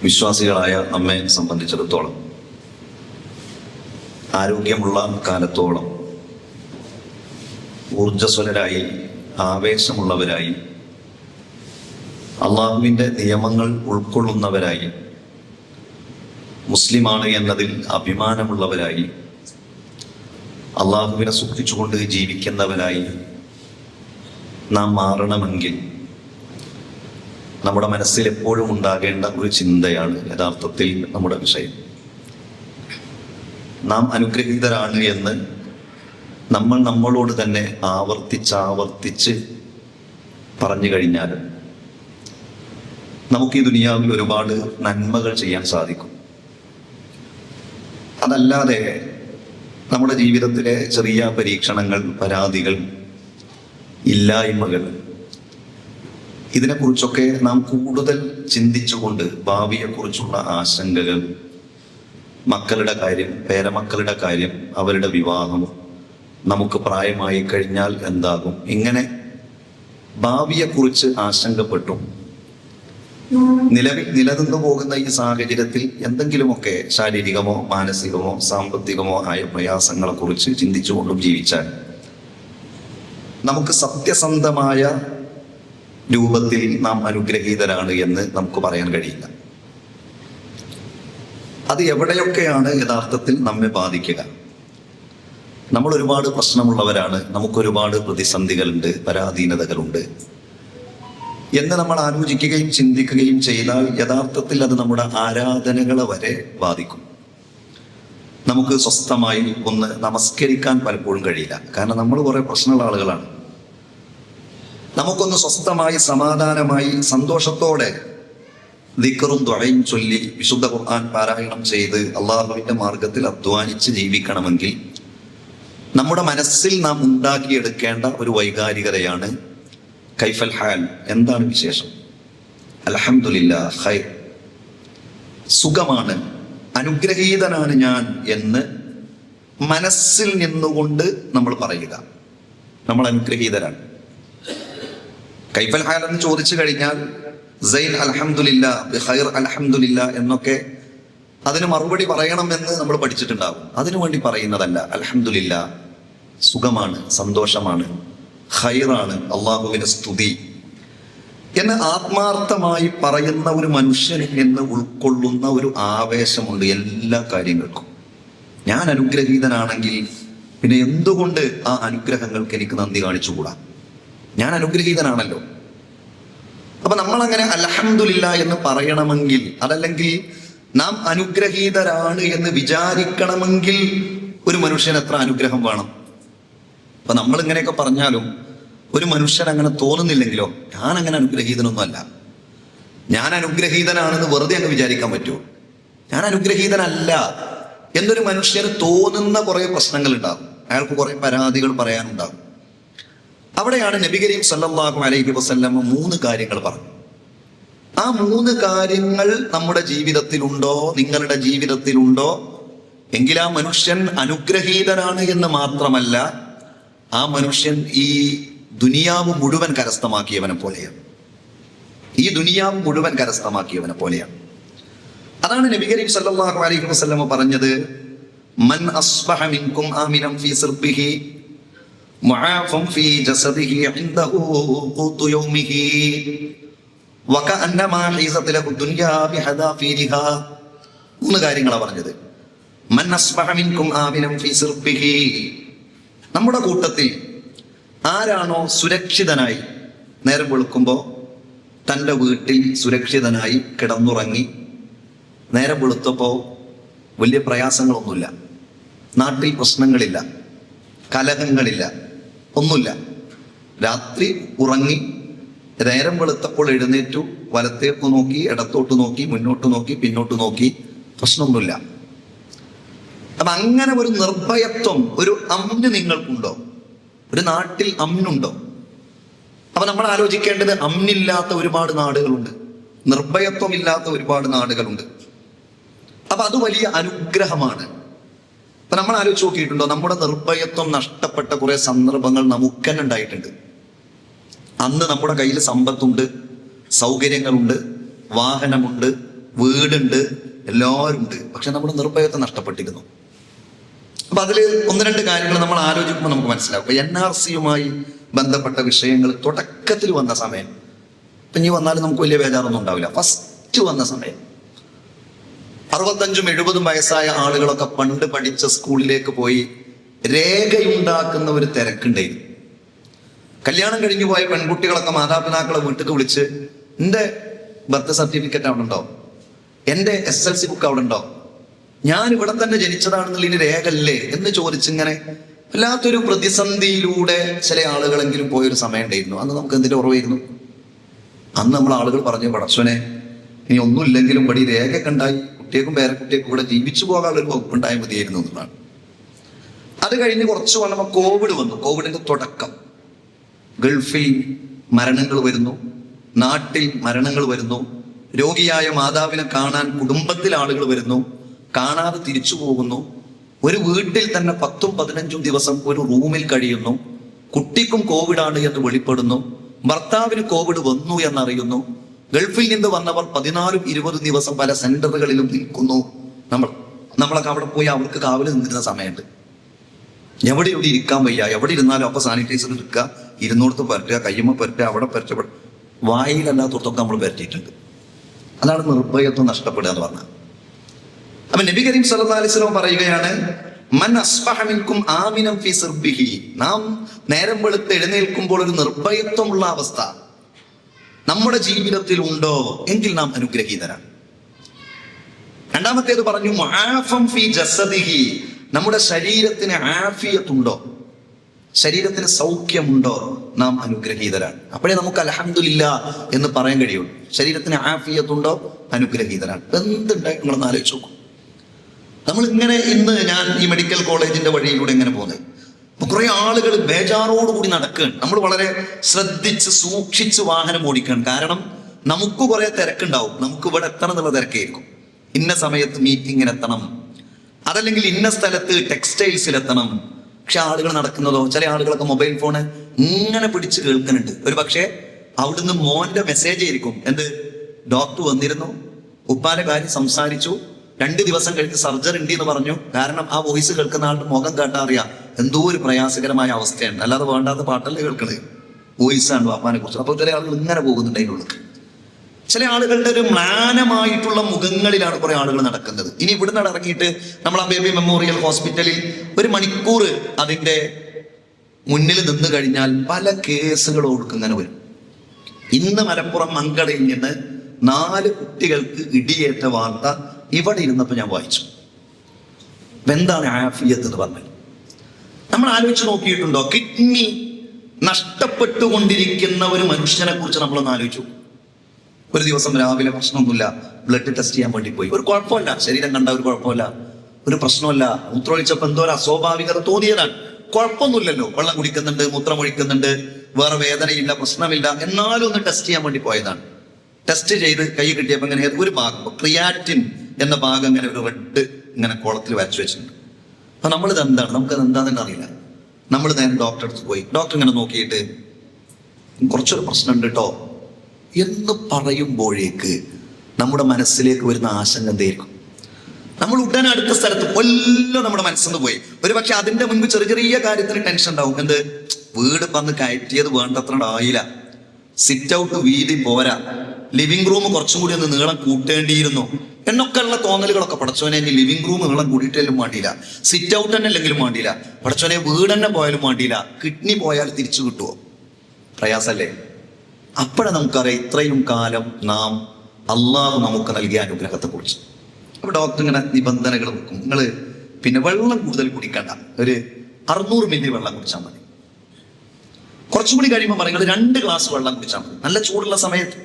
വിശ്വാസികളായ നമ്മെ സംബന്ധിച്ചിടത്തോളം ആരോഗ്യമുള്ള കാലത്തോളം ഊർജ്ജസ്വലരായി ആവേശമുള്ളവരായി അള്ളാഹുവിൻ്റെ നിയമങ്ങൾ ഉൾക്കൊള്ളുന്നവരായി മുസ്ലിമാണ് എന്നതിൽ അഭിമാനമുള്ളവരായി അള്ളാഹുവിനെ സൂക്ഷിച്ചുകൊണ്ട് ജീവിക്കുന്നവരായി നാം മാറണമെങ്കിൽ നമ്മുടെ മനസ്സിൽ എപ്പോഴും ഉണ്ടാകേണ്ട ഒരു ചിന്തയാണ് യഥാർത്ഥത്തിൽ നമ്മുടെ വിഷയം. നാം അനുഗ്രഹീതരാണ് എന്ന് നമ്മൾ നമ്മളോട് തന്നെ ആവർത്തിച്ച് പറഞ്ഞു കഴിഞ്ഞാൽ നമുക്ക് ഈ ദുനിയാവിൽ ഒരുപാട് നന്മകൾ ചെയ്യാൻ സാധിക്കും. അതല്ലാതെ നമ്മുടെ ജീവിതത്തിലെ ചെറിയ പരീക്ഷണങ്ങൾ, പരാതികൾ, ഇല്ലായ്മകൾ, ഇതിനെക്കുറിച്ചൊക്കെ നാം കൂടുതൽ ചിന്തിച്ചുകൊണ്ട് ഭാവിയെക്കുറിച്ചുള്ള ആശങ്കകൾ, മക്കളുടെ കാര്യം, പേരമക്കളുടെ കാര്യം, അവരുടെ വിവാഹം, നമുക്ക് പ്രായമായി കഴിഞ്ഞാൽ എന്താകും, ഇങ്ങനെ ഭാവിയെക്കുറിച്ച് ആശങ്കപ്പെട്ടും നിലവിൽ നിലനിന്നു പോകുന്ന ഈ സാഹചര്യത്തിൽ എന്തെങ്കിലുമൊക്കെ ശാരീരികമോ മാനസികമോ സാമ്പത്തികമോ ആയ പ്രയാസങ്ങളെ കുറിച്ച് ചിന്തിച്ചുകൊണ്ടും ജീവിച്ചാൽ നമുക്ക് സത്യസന്ധമായ രൂപത്തിൽ നാം അനുഗ്രഹീതരാണ് എന്ന് നമുക്ക് പറയാൻ കഴിയില്ല. അത് എവിടെയൊക്കെയാണ് യഥാർത്ഥത്തിൽ നമ്മെ ബാധിക്കുക? നമ്മൾ ഒരുപാട് പ്രശ്നമുള്ളവരാണ്, നമുക്കൊരുപാട് പ്രതിസന്ധികളുണ്ട്, പരാധീനതകളുണ്ട് എന്ന് നമ്മൾ ആലോചിക്കുകയും ചിന്തിക്കുകയും ചെയ്താൽ യഥാർത്ഥത്തിൽ അത് നമ്മുടെ ആരാധനകളെ വരെ ബാധിക്കും. നമുക്ക് സ്വസ്ഥമായി ഒന്ന് നമസ്കരിക്കാൻ പലപ്പോഴും കഴിയില്ല. കാരണം നമ്മൾ കുറെ പ്രശ്നമുള്ള ആളുകളാണ്. നമുക്കൊന്ന് സ്വസ്ഥമായി സമാധാനമായി സന്തോഷത്തോടെ ദിക്റും ദുആയും ചൊല്ലി വിശുദ്ധ ഖുർആൻ പാരായണം ചെയ്ത് അള്ളാഹുവിന്റെ മാർഗത്തിൽ അധ്വാനിച്ച് ജീവിക്കണമെങ്കിൽ നമ്മുടെ മനസ്സിൽ നാം ഉണ്ടാക്കിയെടുക്കേണ്ട ഒരു വൈകാരികതയാണ് കൈഫൽ ഹാൽ, എന്താണ് വിശേഷം, അൽഹംദുലില്ലാ ഖൈർ, സുഖമാണ്, അനുഗ്രഹീതനാണ് ഞാൻ എന്ന് മനസ്സിൽ നിന്നുകൊണ്ട് നമ്മൾ പറയുക. നമ്മൾ അനുഗ്രഹീതരാണ്. കൈഫൽ ഹാൽ എന്ന് ചോദിച്ചു കഴിഞ്ഞാൽ സൈൻ അൽഹംദുലില്ലാ, ബിഖൈർ അൽഹംദുലില്ലാ എന്നൊക്കെ അതിന് മറുപടി പറയണമെന്ന് നമ്മൾ പഠിച്ചിട്ടുണ്ടാകും. അതിനു വേണ്ടി പറയുന്നതല്ല. അൽഹംദുലില്ലാ, സുഖമാണ്, സന്തോഷമാണ്, ഖൈറാണ്, അള്ളാഹുവിന്റെ സ്തുതി എന്ന് ആത്മാർത്ഥമായി പറയുന്ന ഒരു മനുഷ്യനിൽ നിന്ന് ഉൾക്കൊള്ളുന്ന ഒരു ആവേശമുണ്ട് എല്ലാ കാര്യങ്ങൾക്കും. ഞാൻ അനുഗ്രഹീതനാണെങ്കിൽ പിന്നെ എന്തുകൊണ്ട് ആ അനുഗ്രഹങ്ങൾക്ക് എനിക്ക് നന്ദി കാണിച്ചുകൂടാ? ഞാൻ അനുഗ്രഹീതനാണല്ലോ. അപ്പൊ നമ്മൾ അങ്ങനെ അൽഹംദുലില്ലാ എന്ന് പറയണമെങ്കിൽ, അതല്ലെങ്കിൽ നാം അനുഗ്രഹീതരാണ് എന്ന് വിചാരിക്കണമെങ്കിൽ ഒരു മനുഷ്യൻ എത്ര അനുഗ്രഹം വേണം? അപ്പൊ നമ്മൾ ഇങ്ങനെയൊക്കെ പറഞ്ഞാലും ഒരു മനുഷ്യൻ അങ്ങനെ തോന്നുന്നില്ലെങ്കിലോ, ഞാൻ അങ്ങനെ അനുഗ്രഹീതനൊന്നും അല്ല, ഞാൻ അനുഗ്രഹീതനാണെന്ന് വെറുതെ അങ്ങ് വിചാരിക്കാൻ പറ്റുമോ? ഞാൻ അനുഗ്രഹീതനല്ല എന്നൊരു മനുഷ്യന് തോന്നുന്ന കുറെ പ്രശ്നങ്ങൾ ഉണ്ടാകും. അയാൾക്ക് കുറെ പരാതികൾ പറയാനുണ്ടാകും. അവിടെയാണ് നബി കരീം സല്ലല്ലാഹു അലൈഹി വസല്ലം 3 കാര്യങ്ങൾ പറഞ്ഞു. ആ 3 കാര്യങ്ങൾ നമ്മുടെ ജീവിതത്തിലുണ്ടോ, നിങ്ങളുടെ ജീവിതത്തിലുണ്ടോ എങ്കിൽ ആ മനുഷ്യൻ അനുഗ്രഹീതനാണ് എന്ന് മാത്രമല്ല, ആ മനുഷ്യൻ ഈ ദുനിയാവ് മുഴുവൻ കരസ്ഥമാക്കിയവനെ പോലെയാണ്. ഈ ദുനിയാവ് മുഴുവൻ കരസ്ഥമാക്കിയവനെ പോലെയാണ്. അതാണ് നബി കരീം സല്ലല്ലാഹു അലൈഹി വസല്ലം പറഞ്ഞത്, മൻ അസ്ബഹ മിൻകും ആമിനൻ ഫീ സിർബിഹി മുആഫൻ ഫീ ജസദിഹി ഇൻദഹു ഖൂതു യൗമിഹി വകഅന്നമാ ഹീസത ലഹു ദുനിയാ ബിഹദാഫിരിഹാ. 3 കാര്യങ്ങളാണ് പറഞ്ഞത്. മൻ അസ്ബഹ മിൻകും ആമിനൻ ഫീ സിർബിഹി, നമ്മുടെ കൂട്ടത്തിൽ ആരാണോ സുരക്ഷിതനായി നേരം വെളുക്കുമ്പോൾ തൻ്റെ വീട്ടിൽ സുരക്ഷിതനായി കിടന്നുറങ്ങി, നേരം വെളുത്തപ്പോൾ വലിയ പ്രയാസങ്ങളൊന്നുമില്ല, നാട്ടിൽ പ്രശ്നങ്ങളില്ല, കലഹങ്ങളില്ല, ഒന്നുമില്ല, രാത്രി ഉറങ്ങി നേരം വെളുത്തപ്പോൾ എഴുന്നേറ്റു, വലത്തേക്ക് നോക്കി, ഇടത്തോട്ട് നോക്കി, മുന്നോട്ട് നോക്കി, പിന്നോട്ട് നോക്കി, പ്രശ്നമൊന്നുമില്ല. അപ്പൊ അങ്ങനെ ഒരു നിർഭയത്വം, ഒരു അമ്ന് നിങ്ങൾക്കുണ്ടോ? ഒരു നാട്ടിൽ അമ്നുണ്ടോ? അപ്പൊ നമ്മൾ ആലോചിക്കേണ്ടത്, അമ്നില്ലാത്ത ഒരുപാട് നാടുകളുണ്ട്, നിർഭയത്വം ഇല്ലാത്ത ഒരുപാട് നാടുകളുണ്ട്. അപ്പൊ അത് വലിയ അനുഗ്രഹമാണ്. അപ്പൊ നമ്മൾ ആലോചിച്ച് നോക്കിയിട്ടുണ്ടോ, നമ്മുടെ നിർഭയത്വം നഷ്ടപ്പെട്ട കുറെ സന്ദർഭങ്ങൾ നമുക്ക് തന്നെ ഉണ്ടായിട്ടുണ്ട്. അന്ന് നമ്മുടെ കയ്യിൽ സമ്പത്തുണ്ട്, സൗകര്യങ്ങളുണ്ട്, വാഹനമുണ്ട്, വീടുണ്ട്, എല്ലാവരും ഉണ്ട്. പക്ഷെ നമ്മുടെ നിർഭയത്വം നഷ്ടപ്പെട്ടിരുന്നു. അപ്പൊ അതിൽ ഒന്ന് രണ്ട് കാര്യങ്ങൾ നമ്മൾ ആലോചിക്കുമ്പോൾ നമുക്ക് മനസ്സിലാവും. ഇപ്പൊ NRCയുമായി ബന്ധപ്പെട്ട വിഷയങ്ങൾ തുടക്കത്തിൽ വന്ന സമയം, ഇപ്പൊ ഇനി വന്നാലും നമുക്ക് വലിയ ബേജാറൊന്നും ഉണ്ടാവില്ല. ഫസ്റ്റ് വന്ന സമയം 65-70 വയസ്സായ ആളുകളൊക്കെ പണ്ട് പഠിച്ച സ്കൂളിലേക്ക് പോയി രേഖയുണ്ടാക്കുന്ന ഒരു തിരക്കുണ്ടായിരുന്നു. കല്യാണം കഴിഞ്ഞു പോയ പെൺകുട്ടികളൊക്കെ മാതാപിതാക്കളെ വീട്ടിൽ വിളിച്ച്, എൻ്റെ ബർത്ത് സർട്ടിഫിക്കറ്റ് അവിടെ ഉണ്ടോ, എൻ്റെ SLC ബുക്ക് അവിടെ ഉണ്ടോ, ഞാൻ ഇവിടെ തന്നെ ജനിച്ചതാണെന്നുള്ളതിന് രേഖ അല്ലേ എന്ന് ചോദിച്ചിങ്ങനെ വല്ലാത്തൊരു പ്രതിസന്ധിയിലൂടെ ചില ആളുകളെങ്കിലും പോയൊരു സമയം ഉണ്ടായിരുന്നു. അന്ന് നമുക്ക് എന്തിന്റെ കുറവായിരുന്നു? അന്ന് നമ്മൾ ആളുകൾ പറഞ്ഞു, പടച്ചോനെ ഇനി ഒന്നുമില്ലെങ്കിലും ഇവിടെ ഈ രേഖയൊക്കെ ഉണ്ടായി കുട്ടിയേക്കും പേരക്കുട്ടിയേക്കും ഇവിടെ ജീവിച്ചു പോകാനുള്ളൊരു വകുപ്പുണ്ടായാൽ മതിയായിരുന്നു എന്നുള്ളതാണ്. അത് കഴിഞ്ഞ് കുറച്ച് വന്നപ്പോൾ കോവിഡ് വന്നു. കോവിഡിന്റെ തുടക്കം. ഗൾഫിൽ മരണങ്ങൾ വരുന്നു, നാട്ടിൽ മരണങ്ങൾ വരുന്നു, രോഗിയായ മാതാവിനെ കാണാൻ കുടുംബത്തിൽ ആളുകൾ വരുന്നു, കാണാതെ തിരിച്ചു പോകുന്നു. ഒരു വീട്ടിൽ തന്നെ 10-15 ദിവസം ഒരു റൂമിൽ കഴിയുന്നു. കുട്ടിക്കും കോവിഡാണ് എന്ന് വെളിപ്പെടുന്നു, ഭർത്താവിന് കോവിഡ് വന്നു എന്നറിയുന്നു. ഗൾഫിൽ നിന്ന് വന്നവർ 14-20 ദിവസം പല സെന്ററുകളിലും നിൽക്കുന്നു. നമ്മളൊക്കെ അവിടെ പോയി അവർക്ക് കാവല് നിന്നിരുന്ന സമയമുണ്ട്. എവിടെ ഇരിക്കാൻ വയ്യ, എവിടെ ഇരുന്നാലും അപ്പൊ സാനിറ്റൈസർ എടുക്കുക, ഇരുന്നോടത്ത് പരട്ടുക, കയ്യമ്മ പരട്ടുക, അവിടെ പരട്ട, വായിലല്ലാത്തടത്തൊക്കെ നമ്മൾ പരട്ടിയിട്ടുണ്ട്. അതാണ് നിർഭയത്വം നഷ്ടപ്പെടുക എന്ന് പറഞ്ഞാൽ. അപ്പൊ നബി കരീം സല്ലല്ലാഹു അലൈഹി വസല്ലം പറയുകയാണ്, മൻ അസ്ബഹ മിൻകും ആമിനൻ ഫീ സിർബിഹി. നാം നേരം വെളുത്ത് എഴുന്നേൽക്കുമ്പോൾ ഒരു നിർഭയത്വമുള്ള അവസ്ഥ നമ്മുടെ ജീവിതത്തിൽ ഉണ്ടോ എങ്കിൽ നാം അനുഗ്രഹീതരാണ്. രണ്ടാമത്തേത് പറഞ്ഞു, മുആഫൻ ഫീ ജസദിഹി. നമ്മുടെ ശരീരത്തിന് ആഫിയത്തുണ്ടോ, ശരീരത്തിന് സൗഖ്യമുണ്ടോ, നാം അനുഗ്രഹീതരാണ്. അപ്പോഴേ നമുക്ക് അൽഹംദുലില്ലാഹ് എന്ന് പറയാൻ കഴിയുള്ളൂ. ശരീരത്തിന് ആഫിയത്തുണ്ടോ, അനുഗ്രഹീതരാണ്. എന്തുണ്ടായി നിങ്ങളൊന്ന് ആലോചിച്ച് നോക്കും. നമ്മൾ ഇങ്ങനെ ഇന്ന് ഞാൻ ഈ മെഡിക്കൽ കോളേജിന്റെ വഴിയിലൂടെ ഇങ്ങനെ പോകുന്നത്, അപ്പൊ കുറെ ആളുകൾ ബേജാറോടുകൂടി നടക്കുകയാണ്. നമ്മൾ വളരെ ശ്രദ്ധിച്ച് സൂക്ഷിച്ച് വാഹനം ഓടിക്കുകയാണ്. കാരണം നമുക്ക് കുറെ തിരക്കുണ്ടാവും. നമുക്ക് ഇവിടെ എത്തണം എന്നുള്ള തിരക്കായിരിക്കും. ഇന്ന സമയത്ത് മീറ്റിങ്ങിന് എത്തണം, അതല്ലെങ്കിൽ ഇന്ന സ്ഥലത്ത് ടെക്സ്റ്റൈൽസിൽ എത്തണം. പക്ഷെ ആളുകൾ നടക്കുന്നതോ, ചില ആളുകളൊക്കെ മൊബൈൽ ഫോണ് ഇങ്ങനെ പിടിച്ച് കേൾക്കുന്നുണ്ട്. ഒരു പക്ഷേ അവിടുന്ന് മോന്റെ മെസ്സേജ് ആയിരിക്കും, എന്ത്, ഡോക്ടർ വന്നിരുന്നു, ഉപ്പാന്റെ കാര്യം സംസാരിച്ചു, 2 ദിവസം കഴിഞ്ഞ് സർജറി ഉണ്ട് എന്ന് പറഞ്ഞു. കാരണം ആ വോയിസ് കേൾക്കുന്ന ആളുടെ മുഖം കേട്ടാ അറിയാം എന്തോ ഒരു പ്രയാസകരമായ അവസ്ഥയാണ്. അല്ലാതെ വേണ്ടാത്ത പാട്ടല്ലേ കേൾക്കണത്, വോയിസാണ് വാപ്പാനെ കുറിച്ച്. അപ്പൊ ചില ആളുകൾ ഇങ്ങനെ പോകുന്നുണ്ട് അതിനുള്ളിൽ. ചില ആളുകളുടെ ഒരു മ്ലാനമായിട്ടുള്ള മുഖങ്ങളിലാണ് കുറെ ആളുകൾ നടക്കുന്നത്. ഇനി ഇവിടുന്ന് ഇറങ്ങിയിട്ട് നമ്മൾ ആ ബേബി മെമ്മോറിയൽ ഹോസ്പിറ്റലിൽ 1 മണിക്കൂർ അതിന്റെ മുന്നിൽ നിന്ന് കഴിഞ്ഞാൽ പല കേസുകൾ ഇങ്ങനെ വരും. ഇന്ന് മലപ്പുറം മങ്കടയിൽ നിന്ന് 4 കുട്ടികൾക്ക് ഇടിയേറ്റ വാർത്ത ഇവിടെ ഇരുന്നപ്പോൾ ഞാൻ വായിച്ചു. എന്താണ് ആഫിയത്ത് എന്ന് പറഞ്ഞാൽ? നമ്മൾ ആലോചിച്ച് നോക്കിയിട്ടുണ്ടോ? കിഡ്നി നഷ്ടപ്പെട്ടുകൊണ്ടിരിക്കുന്ന ഒരു മനുഷ്യനെ കുറിച്ച് നമ്മളൊന്ന് ആലോചിച്ചു. ഒരു ദിവസം രാവിലെ പ്രശ്നമൊന്നുമില്ല, ബ്ലഡ് ടെസ്റ്റ് ചെയ്യാൻ വേണ്ടി പോയി. ഒരു കുഴപ്പമില്ല, ശരീരം കണ്ട ഒരു കുഴപ്പമില്ല, ഒരു പ്രശ്നമല്ല. മൂത്രമൊഴിച്ചപ്പോൾ എന്തോ ഒരു അസ്വാഭാവികത തോന്നിയതാണ്. കുഴപ്പമൊന്നുമില്ലല്ലോ, വെള്ളം കുടിക്കുന്നുണ്ട്, മൂത്രം ഒഴിക്കുന്നുണ്ട്, വേറെ വേദനയില്ല, പ്രശ്നമില്ല. എന്നാലും ഒന്ന് ടെസ്റ്റ് ചെയ്യാൻ വേണ്ടി പോയതാണ്. ടെസ്റ്റ് ചെയ്ത് കൈ കിട്ടിയപ്പോൾ ഇങ്ങനെ ഒരു ഭാഗം, ക്രിയാറ്റിൻ എന്ന ഭാഗം ഇങ്ങനെ ഒരു റെഡ് ഇങ്ങനെ കോളത്തിൽ വരച്ചു വെച്ചിട്ടുണ്ട്. അപ്പൊ നമ്മളിത് എന്താണ്, നമുക്കത് എന്താണെന്ന് അറിയില്ല. നമ്മൾ നേരെ ഡോക്ടറെ അടുത്ത് പോയി. ഡോക്ടർ ഇങ്ങനെ നോക്കിയിട്ട് കുറച്ചൊരു പ്രശ്നമുണ്ട് കേട്ടോ എന്ന് പറയുമ്പോഴേക്ക് നമ്മുടെ മനസ്സിലേക്ക് വരുന്ന ആശങ്ക എന്തായിരിക്കും? നമ്മൾ ഉടനെ അടുത്ത സ്ഥലത്ത് കൊല്ലം നമ്മുടെ മനസ്സിൽ പോയി. ഒരു പക്ഷെ അതിന്റെ മുൻപ് ചെറിയ ചെറിയ കാര്യത്തിന് ടെൻഷൻ ഉണ്ടാവും. എന്ത്, വീട് വന്ന് കയറ്റിയത് വേണ്ടത്ര ആയില്ല, സിറ്റ് ഔട്ട് വീതി പോരാ, ലിവിംഗ് റൂം കുറച്ചും കൂടി ഒന്ന് നീളം കൂട്ടേണ്ടിയിരുന്നു എന്നൊക്കെയുള്ള തോന്നലുകളൊക്കെ. പടച്ചോനെ ഇനി ലിവിംഗ് റൂം നീളം കൂടിയിട്ടാലും വേണ്ടിയില്ല, സിറ്റ് ഔട്ട് തന്നെ അല്ലെങ്കിലും വേണ്ടിയില്ല, പടച്ചോനെ വീട് തന്നെ പോയാലും വേണ്ടിയില്ല, കിഡ്നി പോയാൽ തിരിച്ചു കിട്ടുമോ? പ്രയാസല്ലേ? അപ്പോഴേ നമുക്കറിയാം ഇത്രയും കാലം നാം അള്ളാഹു നമുക്ക് നൽകിയ അനുഗ്രഹത്തെ കുറിച്ച്. അപ്പൊ ഡോക്ടർ ഇങ്ങനെ നിബന്ധനകൾ വെക്കും. നിങ്ങൾ പിന്നെ വെള്ളം കൂടുതൽ കുടിക്കണ്ട, ഒരു 600 മില്ലി വെള്ളം കുടിച്ചാൽ മതി. കുറച്ചും കൂടി കഴിയുമ്പോൾ പറയുന്നത് 2 ഗ്ലാസ് വെള്ളം കുടിച്ചാൽ മതി. നല്ല ചൂടുള്ള സമയത്ത്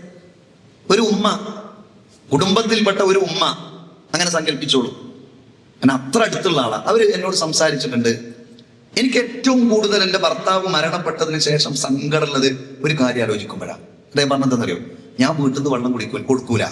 ഒരു ഉമ്മ, കുടുംബത്തിൽപ്പെട്ട ഒരു ഉമ്മ, അങ്ങനെ സങ്കല്പിച്ചോളൂ, ഞാൻ അത്ര അടുത്തുള്ള ആളാണ്. അവർ എന്നോട് സംസാരിച്ചിട്ടുണ്ട്. എനിക്ക് ഏറ്റവും കൂടുതൽ എൻ്റെ ഭർത്താവ് മരണപ്പെട്ടതിന് ശേഷം സങ്കടമുള്ളത് ഒരു കാര്യം ആലോചിക്കുമ്പോഴാണ്. അദ്ദേഹം പറഞ്ഞെന്താണെന്നറിയോ? ഞാൻ വീട്ടിൽ നിന്ന് വെള്ളം കൊടുക്കൂല,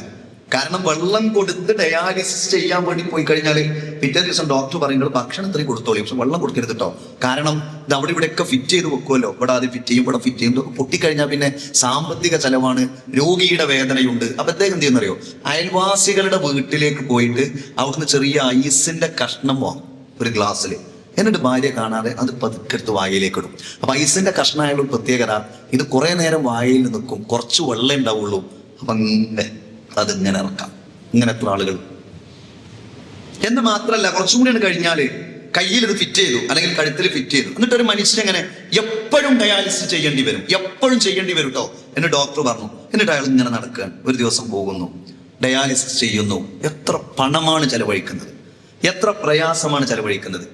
കാരണം വെള്ളം കൊടുത്ത് ഡയാലിസിസ് ചെയ്യാൻ വേണ്ടി പോയി കഴിഞ്ഞാൽ പിറ്റേ ദിവസം ഡോക്ടർ പറയുന്നത് ഭക്ഷണം ഇത്രയും കൊടുത്തോളൂ, പക്ഷെ വെള്ളം കൊടുക്കരുത് കേട്ടോ. കാരണം ഇത് അവിടെ ഇവിടെയൊക്കെ ഫിറ്റ് ചെയ്ത് വെക്കുമല്ലോ, ഇവിടെ ആദ്യം ഫിറ്റ് ചെയ്യും, ഇവിടെ ഫിറ്റ് ചെയ്യും. ഇതൊക്കെ പൊട്ടിക്കഴിഞ്ഞാൽ പിന്നെ സാമ്പത്തിക ചെലവാണ്, രോഗിയുടെ വേദനയുണ്ട്. അപ്പൊ അദ്ദേഹം എന്ത് ചെയ്യുന്നറിയോ, അയൽവാസികളുടെ വീട്ടിലേക്ക് പോയിട്ട് അവിടുന്ന് ചെറിയ ഐസിന്റെ കഷ്ണം വാങ്ങും ഒരു ഗ്ലാസ്സിൽ. എന്നിട്ട് ഭാര്യ കാണാതെ അത് പതുക്കെടുത്ത് വായയിലേക്ക് ഇടും. അപ്പൊ ഐസിന്റെ കഷ്ണമായുള്ള ഒരു പ്രത്യേകത, ഇത് കുറെ നേരം വായയിൽ നിൽക്കും, കുറച്ച് വെള്ളം ഉണ്ടാവുള്ളൂ. അപ്പൊ അതിങ്ങനെ ഇറക്കാം. ഇങ്ങനെ എത്ര ആളുകൾ. എന്ന് മാത്രല്ല, കുറച്ചും കൂടി കഴിഞ്ഞാല് കയ്യിൽ ഇത് ഫിറ്റ് ചെയ്തു, അല്ലെങ്കിൽ കഴുത്തിൽ ഫിറ്റ് ചെയ്തു. എന്നിട്ട് ഒരു മനുഷ്യൻ എങ്ങനെ എപ്പോഴും ഡയാലിസിസ് ചെയ്യേണ്ടി വരും, എപ്പോഴും ചെയ്യേണ്ടി വരും കേട്ടോ എന്ന് ഡോക്ടർ പറഞ്ഞു. എന്നിട്ട് അയാൾ ഇങ്ങനെ നടക്കുകയാണ്. ഒരു ദിവസം പോകുന്നു, ഡയാലിസിസ് ചെയ്യുന്നു. എത്ര പണമാണ് ചെലവഴിക്കുന്നത്, എത്ര പ്രയാസമാണ് ചെലവഴിക്കുന്നത്.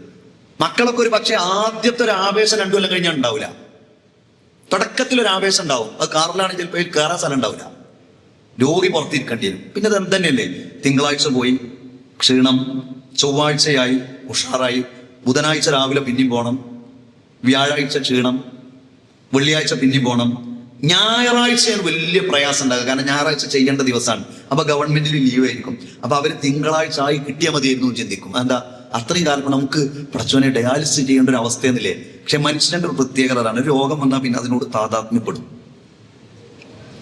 മക്കളൊക്കെ ഒരു പക്ഷെ ആദ്യത്തെ ഒരു ആവേശം 2 കൊല്ലം കഴിഞ്ഞാൽ ഉണ്ടാവില്ല. തുടക്കത്തിൽ ഒരു ആവേശം ഉണ്ടാവും, അത് കാറിലാണ് ചിലപ്പോൾ കയറാൻ സ്ഥലം ഉണ്ടാവില്ല, രോഗി പുറത്തിരിക്കേണ്ടി വരും. പിന്നെ അത് എന്തെന്നെയല്ലേ, തിങ്കളാഴ്ച പോയി ക്ഷീണം, ചൊവ്വാഴ്ചയായി ഉഷാറായി, ബുധനാഴ്ച രാവിലെ പിന്നെയും പോകണം, വ്യാഴാഴ്ച ക്ഷീണം, വെള്ളിയാഴ്ച പിന്നെയും പോകണം, ഞായറാഴ്ചയാണ് വലിയ പ്രയാസം ഉണ്ടാകുക. കാരണം ഞായറാഴ്ച ചെയ്യേണ്ട ദിവസമാണ്. അപ്പൊ ഗവൺമെന്റിൽ ലീവ് ആയിരിക്കും. അപ്പൊ അവര് തിങ്കളാഴ്ച ആയി കിട്ടിയാൽ മതിയായിരുന്നു ചിന്തിക്കും. എന്താ, അത്രയും കാലം നമുക്ക് പടച്ചോനെ ഡയാലിസിസ് ചെയ്യേണ്ട ഒരു അവസ്ഥയെന്നില്ലേ. പക്ഷെ മനുഷ്യന്റെ ഒരു പ്രത്യേകത അതാണ്, രോഗം വന്നാൽ പിന്നെ അതിനോട് താതാത്മ്യപ്പെടും.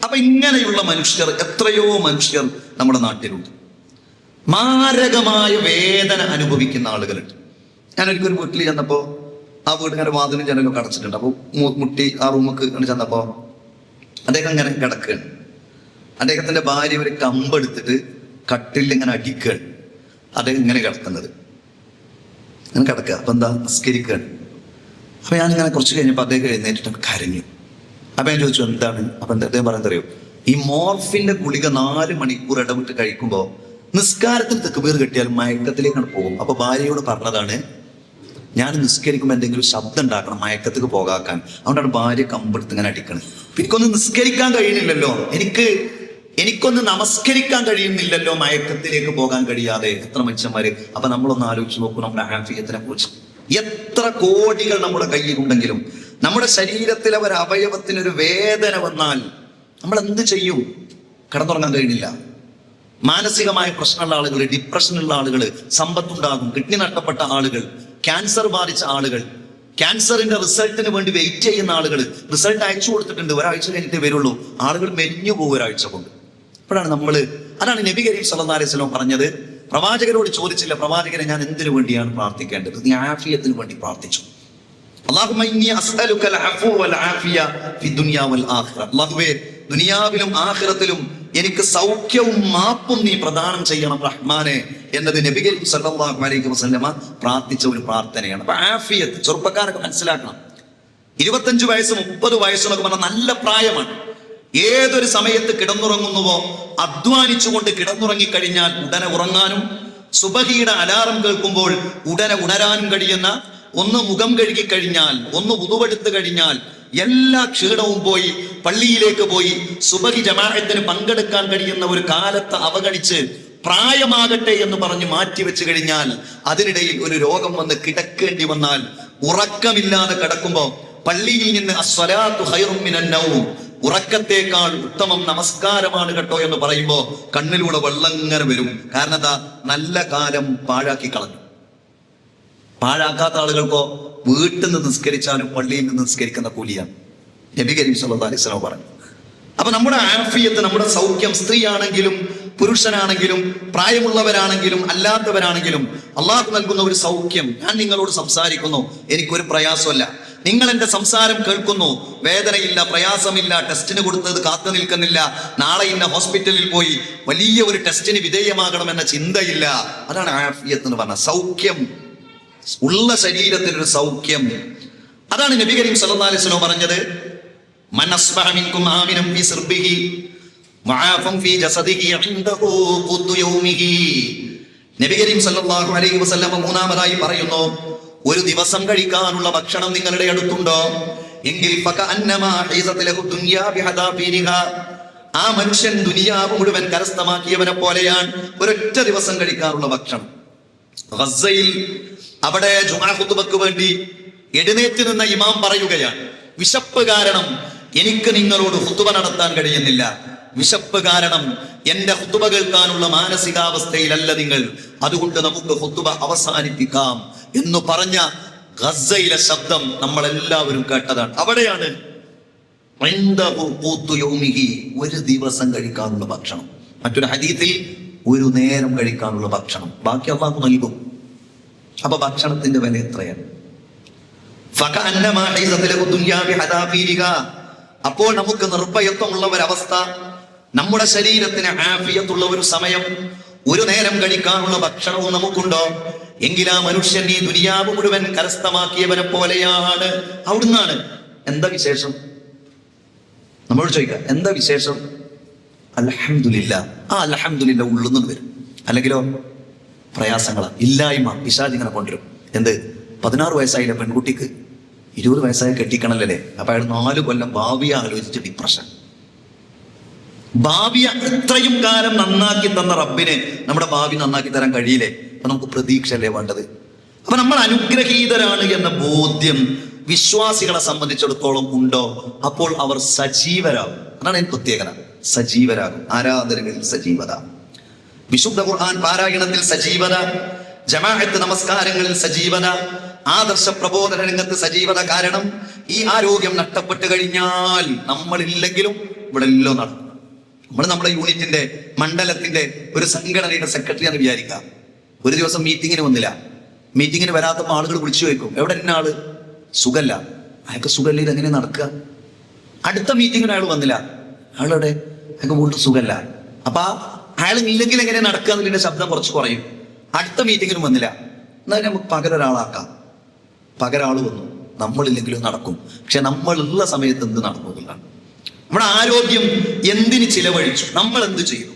അപ്പൊ ഇങ്ങനെയുള്ള മനുഷ്യർ, എത്രയോ മനുഷ്യർ നമ്മുടെ നാട്ടിലുണ്ട്. മാരകമായ വേദന അനുഭവിക്കുന്ന ആളുകളുണ്ട്. ഞാനൊരിക്കലും വീട്ടിൽ ചെന്നപ്പോ ആ വീടിങ്ങനെ വാതിലും ജനലൊക്കെ അടച്ചിട്ടുണ്ട്. അപ്പൊ മുട്ടി ആ റൂമൊക്കെ ചെന്നപ്പോ അദ്ദേഹം ഇങ്ങനെ കിടക്കുകയാണ്. അദ്ദേഹത്തിന്റെ ഭാര്യ ഒരു കമ്പെടുത്തിട്ട് കട്ടിൽ ഇങ്ങനെ അടിക്കുകയാണ്. അദ്ദേഹം ഇങ്ങനെ കിടക്കുന്നത്, ഇങ്ങനെ കിടക്കുക. അപ്പൊ എന്താ, നിസ്കരിക്കുകയാണ്. അപ്പൊ ഞാനിങ്ങനെ കുറച്ച് കഴിഞ്ഞപ്പോ അദ്ദേഹം എഴുന്നേറ്റിട്ട് കരഞ്ഞു. അപ്പൊ ഞാൻ ചോദിച്ചു എന്താണ്. അപ്പൊ അദ്ദേഹം പറയുന്നത് അറിയോ, ഈ മോർഫിന്റെ ഗുളിക 4 മണിക്കൂർ ഇടവിട്ട് കഴിക്കുമ്പോൾ നിസ്കാരത്തിൽ തെക്കുബീർ കെട്ടിയാൽ മയക്കത്തിലേക്കാണ് പോകും. അപ്പൊ ഭാര്യയോട് പറഞ്ഞതാണ്, ഞാൻ നിസ്കരിക്കുമ്പോൾ എന്തെങ്കിലും ശബ്ദം ഉണ്ടാക്കണം മയക്കത്തേക്ക് പോകാക്കാൻ. അതുകൊണ്ടാണ് ഭാര്യ കമ്പെടുത്ത് ഇങ്ങനെ അടിക്കണത്. എനിക്കൊന്ന് നിസ്കരിക്കാൻ കഴിയുന്നില്ലല്ലോ, എനിക്കൊന്ന് നമസ്കരിക്കാൻ കഴിയുന്നില്ലല്ലോ മയക്കത്തിലേക്ക് പോകാൻ കഴിയാതെ. എത്ര മനുഷ്യന്മാര്. അപ്പൊ നമ്മളൊന്ന് ആലോചിച്ച് നോക്കൂ നമ്മുടെ ആഫിയത്തിനെ കുറിച്ച്. എത്ര കോടികൾ നമ്മുടെ കയ്യിലുണ്ടെങ്കിലും നമ്മുടെ ശരീരത്തിലെ ഒരു അവയവത്തിനൊരു വേദന വന്നാൽ നമ്മൾ എന്ത് ചെയ്യും? കിടന്നുറങ്ങാൻ കഴിയുന്നില്ല. മാനസികമായ പ്രശ്നമുള്ള ആളുകൾ, ഡിപ്രഷനുള്ള ആളുകൾ, സമ്പത്തുണ്ടാകും, കിഡ്നി നഷ്ടപ്പെട്ട ആളുകൾ, ക്യാൻസർ ബാധിച്ച ആളുകൾ, ക്യാൻസറിന്റെ റിസൾട്ടിന് വേണ്ടി വെയിറ്റ് ചെയ്യുന്ന ആളുകൾ, റിസൾട്ട് അയച്ചു കൊടുത്തിട്ടുണ്ട്, ഒരാഴ്ച കഴിഞ്ഞിട്ടേ വരുള്ളൂ, ആളുകൾ മെലിഞ്ഞു പോകും ഒരാഴ്ച കൊണ്ട്. അപ്പോഴാണ് അതാണ് നബി കരീം സല്ലല്ലാഹു അലൈഹി വസല്ലം പറഞ്ഞത്. പ്രവാചകരോട് ചോദിച്ചില്ല, പ്രവാചകരെ ഞാൻ എന്തിനു വേണ്ടിയാണ് പ്രാർത്ഥിക്കേണ്ടത്? നീ ആഫിയത്തിന് വേണ്ടി പ്രാർത്ഥിച്ചു. അല്ലാഹുമ്മ ഇന്നി അസ്അലുക്കൽ അഫ്വ വൽ ആഫിയ ഫി ദുനിയ വൽ ആഖിറ. അല്ലാഹുവേ, ദുനിയാവിലും ആഖിറത്തിലും എനിക്ക് സൗഖ്യവും മാപ്പും നീ പ്രദാനം ചെയ്യണം റഹ്മാനെ എന്നത് നബി കരീം സല്ലല്ലാഹു അലൈഹി വസല്ലമ പ്രാർത്ഥിച്ച ഒരു പ്രാർത്ഥനയാണ്. അപ്പൊ ആഫിയത്ത് ചെറുപ്പക്കാരൊക്കെ മനസ്സിലാക്കണം. 25 വയസ്സ് 30 വയസ്സെന്നൊക്കെ പറഞ്ഞാൽ നല്ല പ്രായമാണ്. ഏതൊരു സമയത്ത് കിടന്നുറങ്ങുന്നുവോ അധ്വാനിച്ചുകൊണ്ട് കിടന്നുറങ്ങിക്കഴിഞ്ഞാൽ ഉടനെ ഉറങ്ങാനും, സുബഹിയുടെ അലാറം കേൾക്കുമ്പോൾ ഉടനെ ഉണരാനും കഴിയുന്ന, ഒന്ന് മുഖം കഴുകി കഴിഞ്ഞാൽ, ഒന്ന് വുദുവെടുത്ത് കഴിഞ്ഞാൽ എല്ലാ ക്ഷീണവും പോയി പള്ളിയിലേക്ക് പോയി സുബഹി ജമാഅത്തിന് പങ്കെടുക്കാൻ കഴിയുന്ന ഒരു കാലത്ത് അവഗണിച്ച് പ്രായമാകട്ടെ എന്ന് പറഞ്ഞ് മാറ്റിവെച്ച് കഴിഞ്ഞാൽ, അതിനിടയിൽ ഒരു രോഗം വന്ന് കിടക്കേണ്ടി വന്നാൽ, ഉറക്കമില്ലാതെ കിടക്കുമ്പോ പള്ളിയിൽ നിന്ന് അസ്സലാത്തു ഖൈറും മിനൻ നൗം, ഉറക്കത്തേക്കാൾ ഉത്തമം നമസ്കാരമാണ് കേട്ടോ എന്ന് പറയുമ്പോ കണ്ണിലൂടെ വെള്ളം ഇങ്ങനെ വരും. കാരണം എന്താ, നല്ല കാലം പാഴാക്കി കളഞ്ഞു. പാഴാക്കാത്ത ആളുകൾക്കോ വീട്ടിൽ നിന്ന് നിസ്കരിച്ചാലും പള്ളിയിൽ നിന്ന് നിസ്കരിക്കുന്ന കൂലിയാണ് നബി കരീം സല്ലല്ലാഹു അലൈഹി വസല്ലം പറഞ്ഞു. അപ്പൊ നമ്മുടെ ആഫിയത്ത്, നമ്മുടെ സൗഖ്യം, സ്ത്രീ ആണെങ്കിലും പുരുഷനാണെങ്കിലും പ്രായമുള്ളവരാണെങ്കിലും അല്ലാത്തവരാണെങ്കിലും അള്ളാഹു നൽകുന്ന ഒരു സൗഖ്യം. ഞാൻ നിങ്ങളോട് സംസാരിക്കുന്നു, എനിക്കൊരു പ്രയാസമല്ല, നിങ്ങൾ എന്റെ സംസാരം കേൾക്കുന്നു, വേദനയില്ല, പ്രയാസമില്ല, ടെസ്റ്റിന് കൊടുത്തത് കാത്തു നിൽക്കുന്നില്ല, നാളെ ഇന്ന ഹോസ്പിറ്റലിൽ പോയി വലിയ ഒരു ടെസ്റ്റിന് വിധേയമാകണമെന്ന ചിന്തയില്ല. അതാണ് ആഫിയത്ത് എന്ന് പറഞ്ഞ സൗഖ്യം, ഉള്ള ശരീരത്തിനൊരു സൗഖ്യം. അതാണ് നബി കരീം സല്ലല്ലാഹു അലൈഹി വസല്ലം പറഞ്ഞത്, മൻ അസ്ബഹ മിൻകും ആമിനൻ ഫീ സിർബിഹി മുആഫൻ ഫീ ജസദിഹി ഇൻദഹു ഖുദ്ദു യൗമിഹി. നബി കരീം സല്ലല്ലാഹു അലൈഹി വസല്ലം മൂന്നാമതായി പറയുന്നു, ഒരു ദിവസം കഴിക്കാനുള്ള ഭക്ഷണം നിങ്ങളുടെ അടുത്തുണ്ടോ എങ്കിൽ ഫകഅന്നമാ ഹീസത് ലഹു ദുനിയാ ബിഹദാഫിരിഹാ, ആ മനുഷ്യൻ ദുനിയാവ് മുഴുവൻ കരസ്ഥമാക്കിയവനെ പോലെയാണ് ഒരൊറ്റ ദിവസം കഴിക്കാനുള്ള ഭക്ഷണം. ഗസയിൽ അവിടെ ജുമാ ഖുതുബക്ക് വേണ്ടി എഴുന്നേറ്റ് നിന്ന ഇമാം പറയുകയാണ്, വിശപ്പ് കാരണം എനിക്ക് നിങ്ങളോട് ഖുതുബ നടത്താൻ കഴിയുന്നില്ല, വിശപ്പ് കാരണം എന്റെ ഖുതുബ കേൾക്കാനുള്ള മാനസികാവസ്ഥയിലല്ല നിങ്ങൾ, അതുകൊണ്ട് നമുക്ക് ഖുതുബ അവസാനിപ്പിക്കാം എന്ന് പറഞ്ഞ ഗസയിലെ ശബ്ദം നമ്മളെല്ലാവരും കേട്ടതാണ്. അവിടെയാണ് ഒരു ദിവസം കഴിക്കാനുള്ള ഭക്ഷണം, മറ്റൊരു ഹദീസിൽ ഒരു നേരം കഴിക്കാനുള്ള ഭക്ഷണം, ബാക്കി അല്ലാഹു നൽകും. അപ്പൊ ഭക്ഷണത്തിന്റെ വില എത്രയാണ്? അപ്പോൾ നമുക്ക് നിർഭയത്വമുള്ള ഒരവസ്ഥ, നമ്മുടെ ശരീരത്തിന് ആഫിയത്തുള്ള ഒരു സമയം, ഒരു നേരം കഴിക്കാനുള്ള ഭക്ഷണവും നമുക്കുണ്ടോ? എങ്കിൽ ആ മനുഷ്യൻ ഈ ദുനിയാവ് മുഴുവൻ കരസ്ഥമാക്കിയവനെ പോലെയാണ്. അവിടുന്നാണ് എന്താ വിശേഷം? നമ്മളോട് ചോദിക്കാം, എന്താ വിശേഷം? അൽഹംദുലില്ലാ. ആ അൽഹംദുലില്ലാ ഉള്ളുന്ന് വരും. അല്ലെങ്കിലോ പ്രയാസങ്ങളാ, ഇല്ലായ്മ, പിശാച് ഇങ്ങനെ കൊണ്ടുവരും. എന്ത്? 16 വയസ്സായില്ല പെൺകുട്ടിക്ക് 20 വയസ്സായി കെട്ടിക്കണല്ലേ. അപ്പൊ അയാൾ 4 കൊല്ലം ഭാവിയെ ആലോചിച്ച് ഡിപ്രഷൻ. ഭാവിയെ ഇത്രയും കാലം നന്നാക്കി തന്ന റബ്ബിന് നമ്മുടെ ഭാവി നന്നാക്കി തരാൻ കഴിയില്ലേ? അപ്പൊ നമുക്ക് പ്രതീക്ഷയല്ലേ വേണ്ടത്? അപ്പൊ നമ്മൾ അനുഗ്രഹീതരാണ് എന്ന ബോധ്യം വിശ്വാസികളെ സംബന്ധിച്ചിടത്തോളം ഉണ്ടോ, അപ്പോൾ അവർ സജീവരാകും. അതാണ് അതിന് പ്രത്യേകത. സജീവരാകും. ആരാധനകളിൽ സജീവത, വിശുദ്ധ ഖുർആൻ പാരായണത്തിൽ സജീവത, ജമാഅത്ത് നമസ്കാരങ്ങളിൽ സജീവത, ആദർശ പ്രബോധന രംഗത്ത് സജീവത. കാരണം ഈ ആരോഗ്യം നഷ്ടപ്പെട്ട് കഴിഞ്ഞാൽ നമ്മളില്ലെങ്കിലും ഇവിടെ എല്ലാം നടക്കും. നമ്മുടെ യൂണിറ്റിന്റെ മണ്ഡലത്തിന്റെ ഒരു സംഘടനയുടെ സെക്രട്ടറിയാണ് വിചാരിക്കുക. ഒരു ദിവസം മീറ്റിങ്ങിന് വന്നില്ല. മീറ്റിങ്ങിന് വരാത്തപ്പോൾ ആളുകൾ വിളിച്ചു വെക്കും, എവിടെ ഇന്ന ആള്? സുഖല്ല. അയാൾക്ക് സുഖല്ല, ഇതെങ്ങനെ നടക്കുക? അടുത്ത മീറ്റിങ്ങിന് അയാൾ വന്നില്ല, അയാളുടെ അയാൾക്ക് വീണ്ടും സുഖല്ല. അപ്പൊ അയാൾ ഇല്ലെങ്കിൽ എങ്ങനെ നടക്കുക എന്നതിന്റെ ശബ്ദം കുറച്ച് കുറയും. അടുത്ത മീറ്റിങ്ങിനും വന്നില്ല, എന്നാൽ നമുക്ക് പകരൊരാളാക്കാം. പകരാള് വന്നു, നമ്മളില്ലെങ്കിലും നടക്കും. പക്ഷെ നമ്മളുള്ള സമയത്ത് എന്ത് നടക്കുന്നില്ല. നമ്മുടെ ആരോഗ്യം എന്തിന് ചിലവഴിച്ചു? നമ്മൾ എന്ത് ചെയ്തു?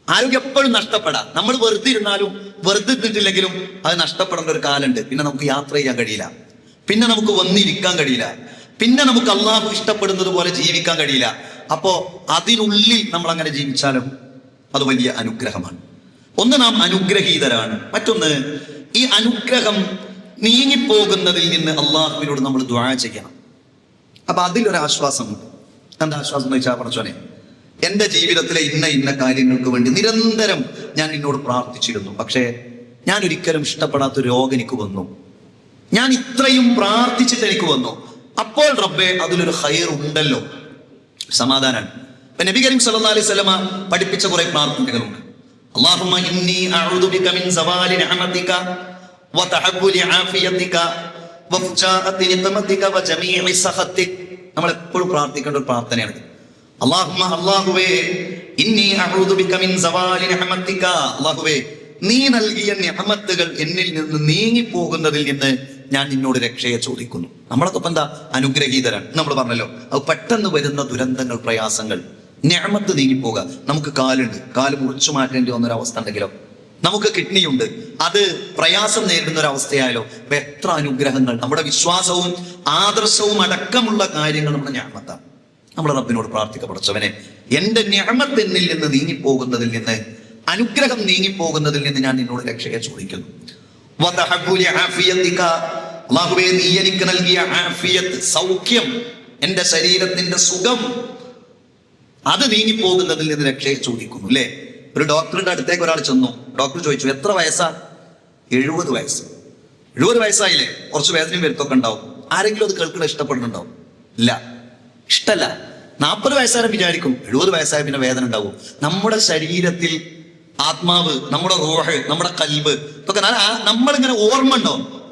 ആരോഗ്യം എപ്പോഴും നഷ്ടപ്പെടാം. നമ്മൾ വെറുതെ ഇരുന്നാലും വെറുതെ ഇരുന്നിട്ടില്ലെങ്കിലും അത് നഷ്ടപ്പെടേണ്ട ഒരു കാലുണ്ട്. പിന്നെ നമുക്ക് യാത്ര ചെയ്യാൻ കഴിയില്ല, പിന്നെ നമുക്ക് വന്നിരിക്കാൻ കഴിയില്ല, പിന്നെ നമുക്ക് അള്ളാഹു ഇഷ്ടപ്പെടുന്നത് പോലെ ജീവിക്കാൻ കഴിയില്ല. അപ്പോ അതിനുള്ളിൽ നമ്മൾ അങ്ങനെ ജീവിച്ചാലും അത് വലിയ അനുഗ്രഹമാണ്. ഒന്ന്, നാം അനുഗ്രഹീതരാണ്. മറ്റൊന്ന്, ഈ അനുഗ്രഹം നീങ്ങിപ്പോകുന്നതിൽ നിന്ന് അള്ളാഹുവിനോട് നമ്മൾ ദുആ ചെയ്യണം. അപ്പൊ അതിലൊരാശ്വാസമുണ്ട്. എന്താ ആശ്വാസം എന്ന് വെച്ചാൽ, പറച്ചോനെ, എന്റെ ജീവിതത്തിലെ ഇന്ന കാര്യങ്ങൾക്ക് വേണ്ടി നിരന്തരം ഞാൻ നിന്നോട് പ്രാർത്ഥിച്ചിരുന്നു. പക്ഷേ ഞാൻ ഒരിക്കലും ഇഷ്ടപ്പെടാത്തൊരു രോഗം എനിക്ക് വന്നു. ഞാൻ ഇത്രയും പ്രാർത്ഥിച്ചിട്ട് എനിക്ക് വന്നു. അപ്പോൾ റബ്ബേ അതിലൊരു ഖൈർ ഉണ്ടല്ലോ, സമാധാനാണ്. ഇപ്പൊ നബി കരീം സല്ലല്ലാഹു അലൈഹി വസല്ലമ പഠിപ്പിച്ച കുറെ പ്രാർത്ഥനകളുണ്ട്. അല്ലാഹുമ്മ ഇന്നി അഊദു ബിക മിൻ സവാലി നിഅമതിക വതഹബ്ബുലി ആഫിയതിക വഫുജാഅതി നിഖമതിക വജമീഇ സഖതിക. നമ്മൾ എപ്പോഴും പ്രാർത്ഥിക്കേണ്ട ഒരു പ്രാർത്ഥനയാണ്. അല്ലാഹുമ്മ, അല്ലാഹുവേ, ഇന്നി അഊദു ബിക മിൻ സവാലി നിഅമതിക, അല്ലാഹുവേ, നീ നൽകിയ നിഅമത്തുകൾ എന്നിൽ നിന്ന് നീങ്ങിപ്പോകുന്നതിൽ നിന്ന് ഞാൻ നിന്നോട് രക്ഷയെ ചോദിക്കുന്നു. നമ്മളൊക്കെ എന്താ അനുഗ്രഹീതരാണ്. നമ്മൾ പറഞ്ഞല്ലോ, അത് പെട്ടെന്ന് വരുന്ന ദുരന്തങ്ങൾ, പ്രയാസങ്ങൾ, നിഅമത്ത് നീങ്ങിപ്പോകുക. നമുക്ക് കാലുണ്ട്, കാല് മുറിച്ചു മാറ്റേണ്ടി വന്നൊരവസ്ഥ ഉണ്ടെങ്കിലോ, നമുക്ക് കിഡ്നിയുണ്ട്, അത് പ്രയാസം നേരിടുന്ന ഒരു അവസ്ഥയായാലോ, ഇപ്പൊ എത്ര അനുഗ്രഹങ്ങൾ. നമ്മുടെ വിശ്വാസവും ആദർശവും അടക്കമുള്ള കാര്യങ്ങൾ നമ്മുടെ നിഅമത്താണ്. നമ്മുടെ റബ്ബിനോട് പ്രാർത്ഥിക്കപ്പെടച്ചവനെ, എന്റെ നിഅമത്ത് എന്നിൽ നിന്ന് നീങ്ങിപ്പോകുന്നതിൽ നിന്ന്, അനുഗ്രഹം നീങ്ങിപ്പോകുന്നതിൽ നിന്ന് ഞാൻ നിന്നോട് രക്ഷയെ ചോദിക്കുന്നു. അല്ലാഹുവേ, നീ എനിക്ക് നൽകിയ ആഫിയത്ത്, സൗഖ്യം, എന്റെ ശരീരത്തിന്റെ സുഖം, അത് നീങ്ങിപ്പോകുന്നതിൽ നിന്ന് രക്ഷയെ ചോദിക്കുന്നു. അല്ലേ? ഒരു ഡോക്ടറുടെ അടുത്തേക്ക് ഒരാൾ ചെന്നു. ഡോക്ടർ ചോദിച്ചു, എത്ര വയസ്സാ? 70 വയസ്സ്. 70 വയസ്സായില്ലേ? കുറച്ച് വേദനയും വരുത്തൊക്കെ ഉണ്ടാവും. ആരെങ്കിലും അത് കേൾക്കണ ഇഷ്ടപ്പെടുന്നുണ്ടാവും? ഇല്ല, ഇഷ്ടല്ല. 40 വയസ്സായാലും വിചാരിക്കും 70 വയസ്സായ പിന്നെ വേദന ഉണ്ടാവും. നമ്മുടെ ശരീരത്തിൽ ആത്മാവ്, നമ്മുടെ റൂഹ്, നമ്മുടെ കൽബ് ഇതൊക്കെ നമ്മളിങ്ങനെ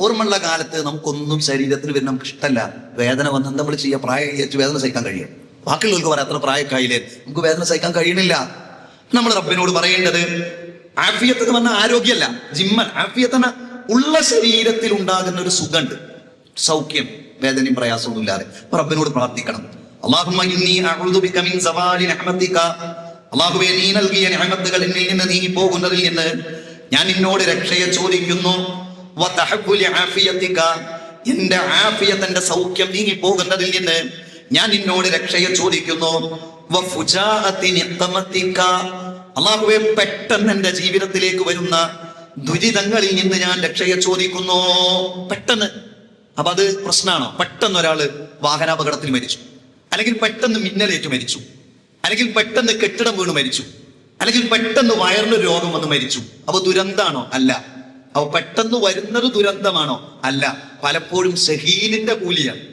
ഓർമ്മയുള്ള കാലത്ത് നമുക്കൊന്നും ശരീരത്തിന് വരുന്ന നമുക്ക് ഇഷ്ടമല്ല. വേദന വന്ന് നമ്മൾ ചെയ്യുക, പ്രായം വേദന സഹിക്കാൻ കഴിയും. ബാക്കിയുള്ളവർക്ക് പറയാം, അത്ര പ്രായക്കായില്ലേ, നമുക്ക് വേദന സഹിക്കാൻ കഴിയണില്ല. നമ്മൾ റബ്ബിനോട് പറയേണ്ടത്, ആഫിയത്ത് എന്ന് പറഞ്ഞാൽ ആരോഗ്യമല്ല, ജിമ്മൻ. ആഫിയത്ത് എന്ന ഉള്ള ശരീരത്തിൽ ഉണ്ടാകുന്ന ഒരു സുഖമുണ്ട്, സൗഖ്യം, വേദനയും പ്രയാസമൊന്നും ഇല്ലാതെ റബ്ബിനോട് പ്രാർത്ഥിക്കണം. അല്ലാഹുമ്മ ഇന്നി അഊദു ബിക മിൻ സവാലി നിഅമതിക, അല്ലാഹുവേ, നീ നൽകിയ നിഅമത്തുകൾ എന്നിൽ നിന്ന് നീങ്ങിപ്പോകുന്നതിൽ നിന്ന് ഞാൻ നിന്നോട് രക്ഷയെ ചോദിക്കുന്നു. വതഹബ്ബുലി ആഫിയതിക, എന്റെ ആഫിയത്ത്, എന്റെ സൗഖ്യം നീങ്ങിപ്പോകുന്നതിൽ നിന്ന് ഞാൻ നിന്നോട് രക്ഷയെ ചോദിക്കുന്നു. വഫുജാഅതി നിഖമതിക, അല്ലാഹുവേ, പെട്ടെന്ന് എന്റെ ജീവിതത്തിലേക്ക് വരുന്ന ദുരിതങ്ങളിൽ നിന്ന് ഞാൻ രക്ഷയെ ചോദിക്കുന്നു. പെട്ടെന്ന്. അപ്പൊ അത് പ്രശ്നമാണോ? പെട്ടെന്ന് ഒരാള് വാഹനാപകടത്തിൽ മരിച്ചു, അല്ലെങ്കിൽ പെട്ടെന്ന് മിന്നലേറ്റ് മരിച്ചു, അല്ലെങ്കിൽ പെട്ടെന്ന് കെട്ടിടം വീണ് മരിച്ചു, അല്ലെങ്കിൽ പെട്ടെന്ന് വയറിന് രോഗം വന്ന് മരിച്ചു. അപ്പൊ ദുരന്താണോ? അല്ല. അപ്പൊ പെട്ടെന്ന് വരുന്നത് ദുരന്തമാണോ? അല്ല. പലപ്പോഴും ഷഹീദിന്റെ കൂലിയാണ്.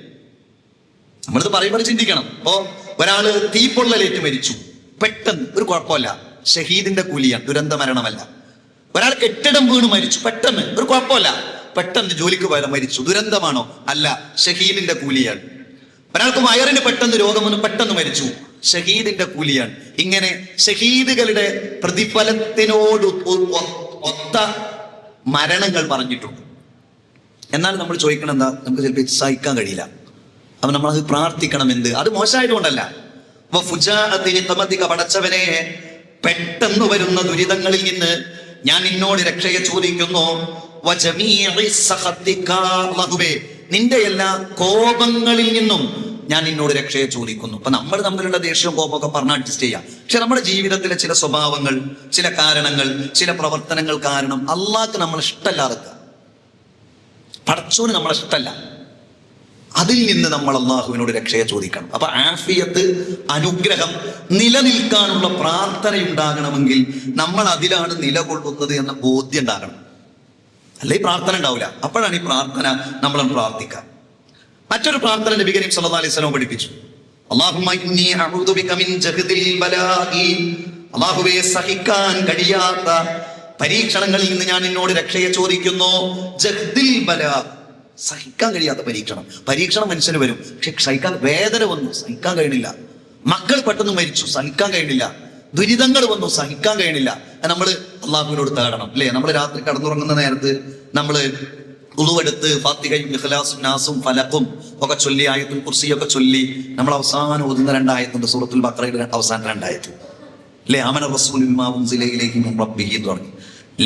നമ്മളിത് പറയുമ്പോൾ ചിന്തിക്കണം. അപ്പോ ഒരാള് തീപ്പൊള്ളലേറ്റ് മരിച്ചു, പെട്ടെന്ന്, ഒരു കുഴപ്പമില്ല, ഷഹീദിന്റെ കൂലിയാണ്, ദുരന്ത മരണമല്ല. ഒരാൾ കെട്ടിടം വീണ് മരിച്ചു, പെട്ടെന്ന്, ഒരു കുഴപ്പമില്ല, പെട്ടെന്ന് ജോലിക്ക് പോയാൽ മരിച്ചു, ദുരന്തമാണോ? അല്ല, ഷഹീദിന്റെ കൂലിയാണ്. ഒരാൾക്ക് വയറിന് പെട്ടെന്ന് രോഗം വന്ന് പെട്ടെന്ന് മരിച്ചു, ഷഹീദിന്റെ കൂലിയാണ്. ഇങ്ങനെ ഷഹീദുകളുടെ പ്രതിഫലത്തിനോട് ഒത്ത മരണങ്ങൾ പറഞ്ഞിട്ടുണ്ട്. എന്നാൽ നമ്മൾ ചോദിക്കണം എന്താ? നമുക്ക് ചിലപ്പോൾ സഹിക്കാൻ കഴിയില്ല. അപ്പൊ നമ്മളത് പ്രാർത്ഥിക്കണം. എന്ത്? അത് മോശമായതുകൊണ്ടല്ല. പടച്ചവനെ, പെട്ടെന്ന് വരുന്ന ദുരിതങ്ങളിൽ നിന്ന് ഞാൻ നിന്നോട് രക്ഷയെ ചോദിക്കുന്നു. നിന്റെ എല്ലാ കോപങ്ങളിൽ നിന്നും ഞാൻ നിന്നോട് രക്ഷയെ ചോദിക്കുന്നു. അപ്പൊ നമ്മൾ തമ്മിലുള്ള ദേഷ്യവും കോപമൊക്കെ പറഞ്ഞ് അഡ്ജസ്റ്റ് ചെയ്യാം. പക്ഷെ നമ്മുടെ ജീവിതത്തിലെ ചില സ്വഭാവങ്ങൾ, ചില കാരണങ്ങൾ, ചില പ്രവർത്തനങ്ങൾ കാരണം അള്ളാഹ്ക്ക് നമ്മൾ ഇഷ്ടമല്ലാതെ, പടച്ചോന് നമ്മളെ ഇഷ്ടമല്ല, അതിൽ നിന്ന് നമ്മൾ അള്ളാഹുവിനോട് രക്ഷയെ ചോദിക്കണം. അപ്പൊ ആഫിയത്ത്, അനുഗ്രഹം നിലനിൽക്കാനുള്ള പ്രാർത്ഥന ഉണ്ടാകണമെങ്കിൽ നമ്മൾ അതിലാണ് നിലകൊള്ളുന്നത് എന്ന ബോധ്യം ഉണ്ടാകണം. അല്ലെ ഈ പ്രാർത്ഥന ഉണ്ടാവില്ല. അപ്പോഴാണ് ഈ പ്രാർത്ഥന നമ്മൾ പ്രാർത്ഥിക്കുക. മറ്റൊരു പ്രാർത്ഥന നബി കരീം സല്ലല്ലാഹു അലൈഹി വസല്ലം പഠിപ്പിച്ചു. അല്ലാഹുമ്മ ഇന്നി അഊദു ബിക മിൻ ജഹദിൽ ബലാഇ. അല്ലാഹുവേ, സഹിക്കാൻ കഴിയാത്ത പരീക്ഷണങ്ങളിൽ നിന്ന് ഞാൻ നിന്നോട് രക്ഷയെ ചോദിക്കുന്നു. ജഹദിൽ ബലാ, സഹിക്കാൻ കഴിയാത്ത പരീക്ഷണം മനുഷ്യന് വരും. പക്ഷെ സഹിക്കാൻ, വേദന വന്നു സഹിക്കാൻ കഴിയണില്ല, മക്കൾ പെട്ടെന്ന് മരിച്ചു സഹിക്കാൻ കഴിയണില്ല, ദുരിതങ്ങൾ വന്നു സഹിക്കാൻ കഴിയണില്ല. നമ്മൾ അള്ളാഹുവിനോട് തേടണം. അല്ലേ? നമ്മൾ രാത്രി കടന്നുറങ്ങുന്ന നേരത്ത് നമ്മൾ ഉളുവെടുത്ത് ഫാത്തിഹയും ഇഖ്ലാസും നാസും ഫലഖും ഒക്കെ ചൊല്ലി, ആയത്തുൽ കുർസിയൊക്കെ ചൊല്ലി നമ്മൾ അവസാനം ഓതുന്ന 2 ആയത്തുണ്ട്. സൂറത്തുൽ ബഖറയുടെ അവസാന 2 ആയത്ത്. അല്ലേ? ആമന റസൂലു ബിമാ ഉൻസില ഇലൈഹി മിൻ റബ്ബിഹി എന്ന് പറഞ്ഞു.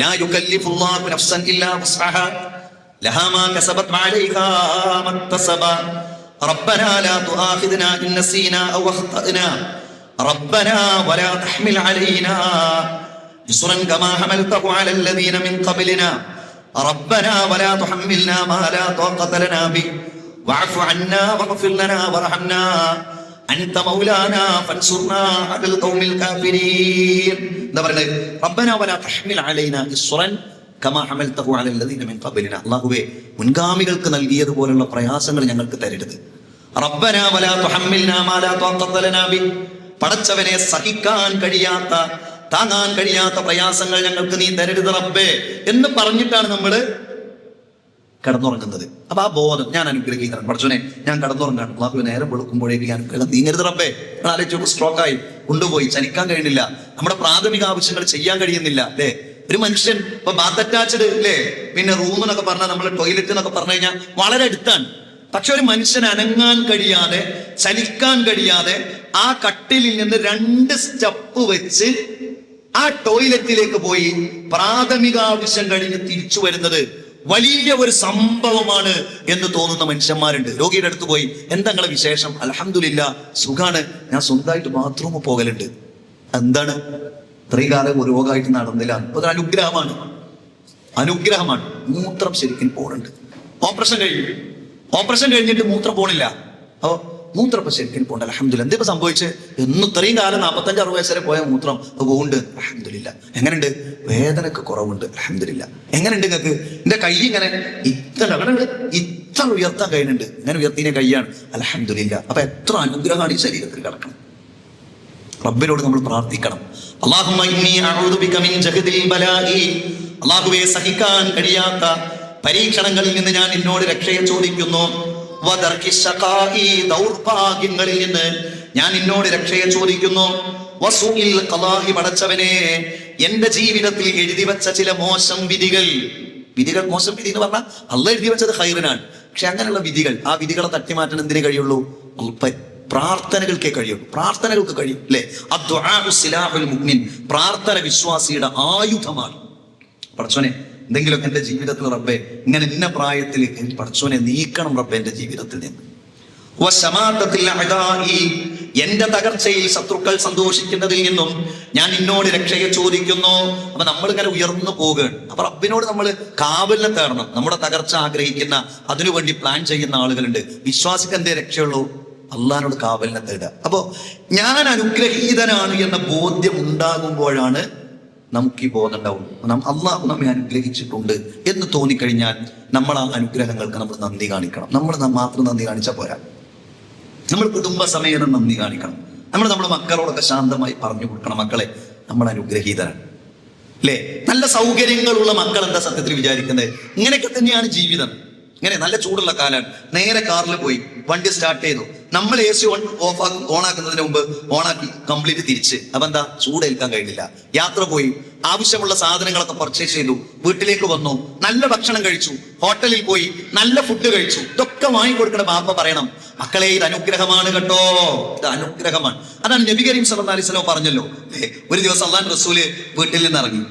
ലാ യുകല്ലിഫുല്ലാഹു നഫ്സൻ ഇല്ലാ വസ്അഹാ ലഹാ മാ കസബത് വഅലൈഹാ മക്തസബ റബ്ബനാ ലാ തുആഖിദ്നാ ഇൻ നസീനാ ഔ അഖ്തഅനാ റബ്ബനാ വലാ തഹ്മിൽ അലൈനാ ഇസ്റൻ കമാ ഹമൽതഹു അലൽ ലദീന മിൻ ഖബ്ലിനാ ربنا ولا تحملنا ما لا طاقة لنا به واعف عنا واغفر لنا وارحمنا أنت مولانا فانصرنا على القوم الكافرين. എന്താ പറയുന്നത്? ربنا ولا تحمل علينا إصرا كما حملته على الذين من قبلنا. അല്ലാഹുവേ, മുൻഗാമികൾക്ക് നൽകിയതുപോലുള്ള പ്രയാസങ്ങൾ ഞങ്ങൾക്ക് തരരുത്. ربنا ولا تحملنا ما لا طاقة لنا به. പടച്ചവനെ, സഹിക്കാൻ കഴിയാത്ത, താങ്ങാൻ കഴിയാത്ത പ്രയാസങ്ങൾ ഞങ്ങൾക്ക് നീ തരരുത് റബ്ബേ എന്ന് പറഞ്ഞിട്ടാണ് നമ്മൾ കിടന്നുറങ്ങുന്നത്. അപ്പൊ ആ ബോധം, ഞാൻ അനുഗ്രഹിക്കണം പടച്ചോനെ, ഞാൻ കിടന്നുറങ്ങാണ്, അള്ളാഹു നേരം വെളുക്കുമ്പോഴേക്ക് ഞാൻ നീങ്ങരുത് റബ്ബേ. ആലോചിച്ചു, സ്ട്രോക്കായി കൊണ്ടുപോയി, ചലിക്കാൻ കഴിയുന്നില്ല, നമ്മുടെ പ്രാഥമിക ആവശ്യങ്ങൾ ചെയ്യാൻ കഴിയുന്നില്ല. അല്ലേ? ഒരു മനുഷ്യൻ ഇപ്പൊ ബാത്ത് അറ്റാച്ച്ഡ്, അല്ലേ, പിന്നെ റൂം എന്നൊക്കെ പറഞ്ഞാൽ നമ്മൾ ടോയ്ലറ്റ് എന്നൊക്കെ പറഞ്ഞു കഴിഞ്ഞാൽ വളരെ അടുത്താണ്. പക്ഷെ ഒരു മനുഷ്യൻ അനങ്ങാൻ കഴിയാതെ, ചലിക്കാൻ കഴിയാതെ ആ കട്ടിലിൽ നിന്ന് 2 സ്റ്റെപ്പ് വെച്ച് ആ ടോയ്ലറ്റിലേക്ക് പോയി പ്രാഥമിക ആവശ്യം കഴിഞ്ഞ് തിരിച്ചു വരുന്നത് വലിയ ഒരു സംഭവമാണ് എന്ന് തോന്നുന്ന മനുഷ്യന്മാരുണ്ട്. രോഗിയുടെ അടുത്ത് പോയി, എന്താ നിങ്ങളെ വിശേഷം? അൽഹംദുലില്ലാ, സുഖാണ്, ഞാൻ സ്വന്തമായിട്ട് ബാത്റൂമിൽ പോകലുണ്ട്. എന്താണ്? ഇത്രയും കാലം ഒരു രോഗമായിട്ട് നടന്നില്ല. അതൊരു അനുഗ്രഹമാണ്. മൂത്രം ശരിക്കും പോണുണ്ട്. ഓപ്പറേഷൻ കഴിഞ്ഞിട്ട് മൂത്രം പോണില്ല. അപ്പോ മൂത്രപ്പ ശരിക്കും പോകണ്ട, അൽഹംദുലില്ലാ. എന്തിപ്പോ സംഭവിച്ച്? എന്ന് ഇത്രയും കാലം 45-60 വയസ്സ് വരെ പോയ മൂത്രം പോകുന്നുണ്ട്, അൽഹംദുലില്ലാ. എങ്ങനെയുണ്ട്? വേദനക്ക് കുറവുണ്ട്, അൽഹംദുലില്ലാ. എങ്ങനെയുണ്ട് നിങ്ങൾക്ക്? എന്റെ കൈ ഇങ്ങനെ ഇത്ര ഉയർത്താൻ കഴിയുന്നുണ്ട്, ഇങ്ങനെ ഉയർത്തിയ കൈയാണ്, അൽഹംദുലില്ലാ. അപ്പൊ എത്ര അനുഗ്രഹമാണ് ഈ ശരീരത്തിൽ കിടക്കണം. റബ്ബിനോട് നമ്മൾ പ്രാർത്ഥിക്കണം. അല്ലാഹുമ്മ ഇന്നി അഊദു ബിക മിൻ ജഹദിൽ ബലാഇ. അല്ലാഹുവേ, സഹിക്കാൻ കഴിയാത്ത പരീക്ഷണങ്ങളിൽ നിന്ന് ഞാൻ നിന്നോട് രക്ഷയെ ചോദിക്കുന്നു. ദൗർഭാഗ്യങ്ങളിൽ നിന്ന് ഞാൻ നിന്നോട് രക്ഷയെ ചോദിക്കുന്നു. വസുഇൽ ഖലാഇ. പടച്ചവനെ, എന്റെ ജീവിതത്തിൽ എഴുതി വെച്ച ചില മോശം വിധികൾ, മോശം വിധി എന്ന് പറഞ്ഞാൽ അള്ളാഹ് എഴുതി വെച്ചത് ഖൈറിനാണ്. പക്ഷെ അങ്ങനെയുള്ള വിധികൾ, ആ വിധികളെ തട്ടിമാറ്റാൻ എന്തിനേ കഴിയുള്ളൂ? പ്രാർത്ഥനകൾക്കേ കഴിയുള്ളൂ. പ്രാർത്ഥനകൾക്ക് കഴിയും. അല്ലെ? അദ്ദുആഉ സിലാഹുൽ മുഅ്മിൻ. പ്രാർത്ഥന വിശ്വാസിയുടെ ആയുധമാണ്. പടച്ചോനെ, എന്തെങ്കിലുമൊക്കെ എന്റെ ജീവിതത്തിൽ റബ്ബേ, ഇങ്ങനെ ഇന്ന പ്രായത്തിൽ പടച്ചോനെ നീക്കണം റബ്ബേ എന്റെ ജീവിതത്തിൽ നിന്ന്. എന്റെ തകർച്ചയിൽ ശത്രുക്കൾ സന്തോഷിക്കുന്നതിൽ നിന്നും ഞാൻ നിന്നോട് രക്ഷയെ ചോദിക്കുന്നു. അപ്പൊ നമ്മൾ ഇങ്ങനെ ഉയർന്നു പോകുകയാണ്. അപ്പൊ റബ്ബിനോട് നമ്മൾ കാവലിനെ തേടണം. നമ്മുടെ തകർച്ച ആഗ്രഹിക്കുന്ന, അതിനുവേണ്ടി പ്ലാൻ ചെയ്യുന്ന ആളുകളുണ്ട്. വിശ്വാസിക്ക് എന്തേ രക്ഷയുള്ളൂ? അള്ളാഹിനോട് കാവലിനെ തേടുക. അപ്പോ ഞാൻ അനുഗ്രഹീതനാണ് എന്ന ബോധ്യം ഉണ്ടാകുമ്പോഴാണ് നമുക്ക് ഈ ബോധം ഉണ്ടാവും. അള്ളാഹു നമ്മെ അനുഗ്രഹിച്ചിട്ടുണ്ട് എന്ന് തോന്നിക്കഴിഞ്ഞാൽ നമ്മൾ ആ അനുഗ്രഹങ്ങൾക്ക് നമ്മൾ നന്ദി കാണിക്കണം. നമ്മൾ മാത്രം നന്ദി കാണിച്ചാൽ പോരാ, നമ്മൾ കുടുംബസമേതം നന്ദി കാണിക്കണം. നമ്മുടെ മക്കളോടൊക്കെ ശാന്തമായി പറഞ്ഞു കൊടുക്കണം, മക്കളെ നമ്മൾ അനുഗ്രഹീതരാണ് അല്ലേ. നല്ല സൗകര്യങ്ങളുള്ള മക്കൾ എന്താ സത്യത്തിൽ വിചാരിക്കുന്നത്? ഇങ്ങനെയൊക്കെ തന്നെയാണ് ജീവിതം. ഇങ്ങനെ നല്ല ചൂടുള്ള കാലാണ്, നേരെ കാറിൽ പോയി വണ്ടി സ്റ്റാർട്ട് ചെയ്തു, നമ്മൾ AC ഓണാക്കുന്നതിന് മുമ്പ് ഓണാക്കി കംപ്ലീറ്റ് തിരിച്ച്. അപ്പൊ എന്താ, ചൂടേൽക്കാൻ കഴിഞ്ഞില്ല. യാത്ര പോയി, ആവശ്യമുള്ള സാധനങ്ങളൊക്കെ പർച്ചേസ് ചെയ്തു, വീട്ടിലേക്ക് വന്നു, നല്ല ഭക്ഷണം കഴിച്ചു, ഹോട്ടലിൽ പോയി നല്ല ഫുഡ് കഴിച്ചു. ഇതൊക്കെ വാങ്ങിക്കൊടുക്കണ ബാപ്പ പറയണം, മക്കളെ ഇത് അനുഗ്രഹമാണ് കേട്ടോ, ഇത് അനുഗ്രഹമാണ്. അതാണ് നബി കരീം സല്ലല്ലാഹു അലൈഹി വസല്ലം പറഞ്ഞല്ലോ. ഒരു ദിവസം അല്ലാഹുവിന്റെ റസൂല് വീട്ടിൽ നിന്ന് ഇറങ്ങി.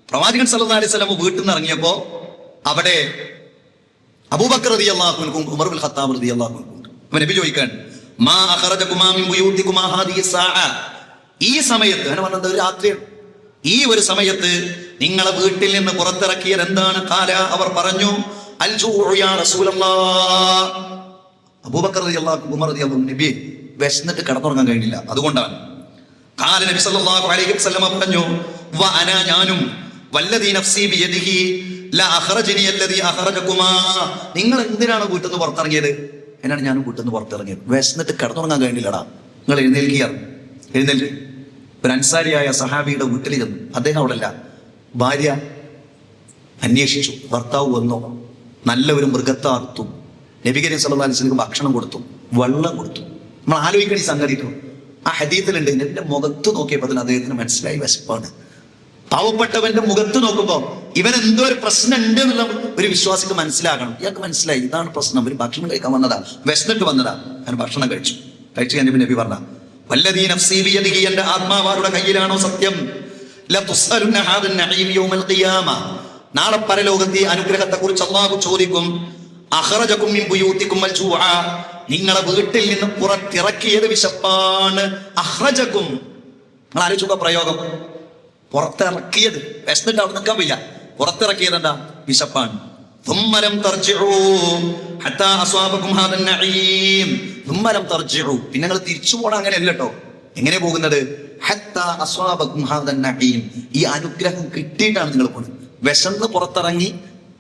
പ്രവാചകൻ സല്ലല്ലാഹു അലൈഹി വസല്ലം വീട്ടിൽ നിന്ന് ഇറങ്ങിയപ്പോ അവിടെ അബൂബക്കർ റളിയല്ലാഹു അൻഹു, ഉമർ ഇബ്നുൽ ഖത്താബ് റളിയല്ലാഹു അൻഹു. നബി ചോദിക്കാൻ, മാ അഖറജകുമാ മിൻ ബുയൂതികുമാ ഹാദിഹി സാഅ, ഈ സമയത്ത് അങ്ങനെ പറഞ്ഞത് രാത്രിയാണ്, ഈ ഒരു സമയത്ത് നിങ്ങളെ വീട്ടിൽ നിന്ന് പുറത്തിറക്കിയത് എന്താണ്? ഖാല, അവർ പറഞ്ഞു, അൽ ജൂഉ യാ റസൂലല്ലാഹ്. അബൂബക്കർ റളിയല്ലാഹു അൻഹു, ഉമർ റളിയല്ലാഹു അൻഹു, നബി വിശന്നിട്ട് കിടന്നുറങ്ങാൻ കഴിഞ്ഞില്ല, അതുകൊണ്ടാണ്. ഖാല നബി സല്ലല്ലാഹു അലൈഹി വസല്ലം പറഞ്ഞു, വ അനാ, ഞാനും, വല്ലദീ നഫ്സി ബിയദിഹി ലാ അഖറജനി അല്ലദീ അഖറജകുമാ, നിങ്ങൾ എന്തിനാണ് വീട്ടിൽ നിന്ന് പുറത്തിറങ്ങിയത്? എന്നാണ് ഞാനും വീട്ടിൽ നിന്ന് പുറത്തിറങ്ങിയത്, വിശന്നിട്ട് കിടന്നുറങ്ങാൻ കഴിഞ്ഞില്ലടാ. നിങ്ങൾ എഴുന്നേൽക്കുക. ഒരു അൻസാരിയായ സഹാബിയുടെ വീട്ടിൽ ചെന്നു. അദ്ദേഹം അവിടെ അല്ല, ഭാര്യ അന്വേഷിച്ചു, ഭർത്താവ് വന്നു, നല്ല ഒരു മൃഗത്തെ അറുത്തു, നബി കരീം സല്ലല്ലാഹു അലൈഹി വസല്ലം ഭക്ഷണം കൊടുത്തു, വെള്ളം കൊടുത്തു. നമ്മൾ ആലോചിക്കണ ഈ സംഗതി. ആ ഹദീസിലുണ്ട്, എന്റെ മുഖത്ത് നോക്കിയപ്പോൾ അതിന് അദ്ദേഹത്തിന് മനസ്സിലായി വിശപ്പാണ്. പാവപ്പെട്ടവന്റെ മുഖത്ത് നോക്കുമ്പോ ഇവൻ എന്തോ ഒരു പ്രശ്നം ഉണ്ട് എന്നുള്ള ഒരു വിശ്വാസിക്ക് മനസ്സിലാകണം. ഇയാൾക്ക് മനസ്സിലായി ഇതാണ് പ്രശ്നം, ഒരു ഭക്ഷണം കഴിക്കാൻ വന്നതാ, വിശന്നിട്ട് വന്നതാ. ഞാൻ ഭക്ഷണം കഴിച്ചു കഴിഞ്ഞ നബി പറഞ്ഞ, വല്ലദീ നഫ്സീ ബിയദിഹി, എന്റെ ആത്മാവാരുടെ കയ്യിലാണോ സത്യം, ലതുസ്അലുന്ന ഹാദൻ നഈം യൗമൽ ഖിയാമ, നാളെ പരലോകത്തെ അനുഗ്രഹത്തെ കുറിച്ച് അല്ലാഹു ചോദിക്കും. അഖറജകും മിൻ ബുയൂതികും അൽ ജൂഅ, നിങ്ങളെ വീട്ടിൽ നിന്ന് പുറത്തിറക്കിയത് വിശപ്പാണ്. അഖറജകും, നിങ്ങൾ ആലോചിക്കുക പ്രയോഗം, പുറത്തിറക്കിയത്, വിശന്നിട്ട് അവിടെ നിൽക്കാൻ വയ്യ, പുറത്തിറക്കിയത് എന്താ? വിശപ്പാണ്. ثم لم ترجعوا حتى أصابكم هذا النعيم ثم لم ترجعوا, പിന്നെ നിങ്ങൾ തിരിച്ചു പോകണം. അങ്ങനെയല്ല കേട്ടോ. എങ്ങനെ പോകുന്നത്? حتى أصابكم هذا النعيم, ഈ അനുഗ്രഹം കിട്ടിയിട്ടാണ് നിങ്ങൾ പോകുന്നത്. വിശന്ന് പുറത്തിറങ്ങി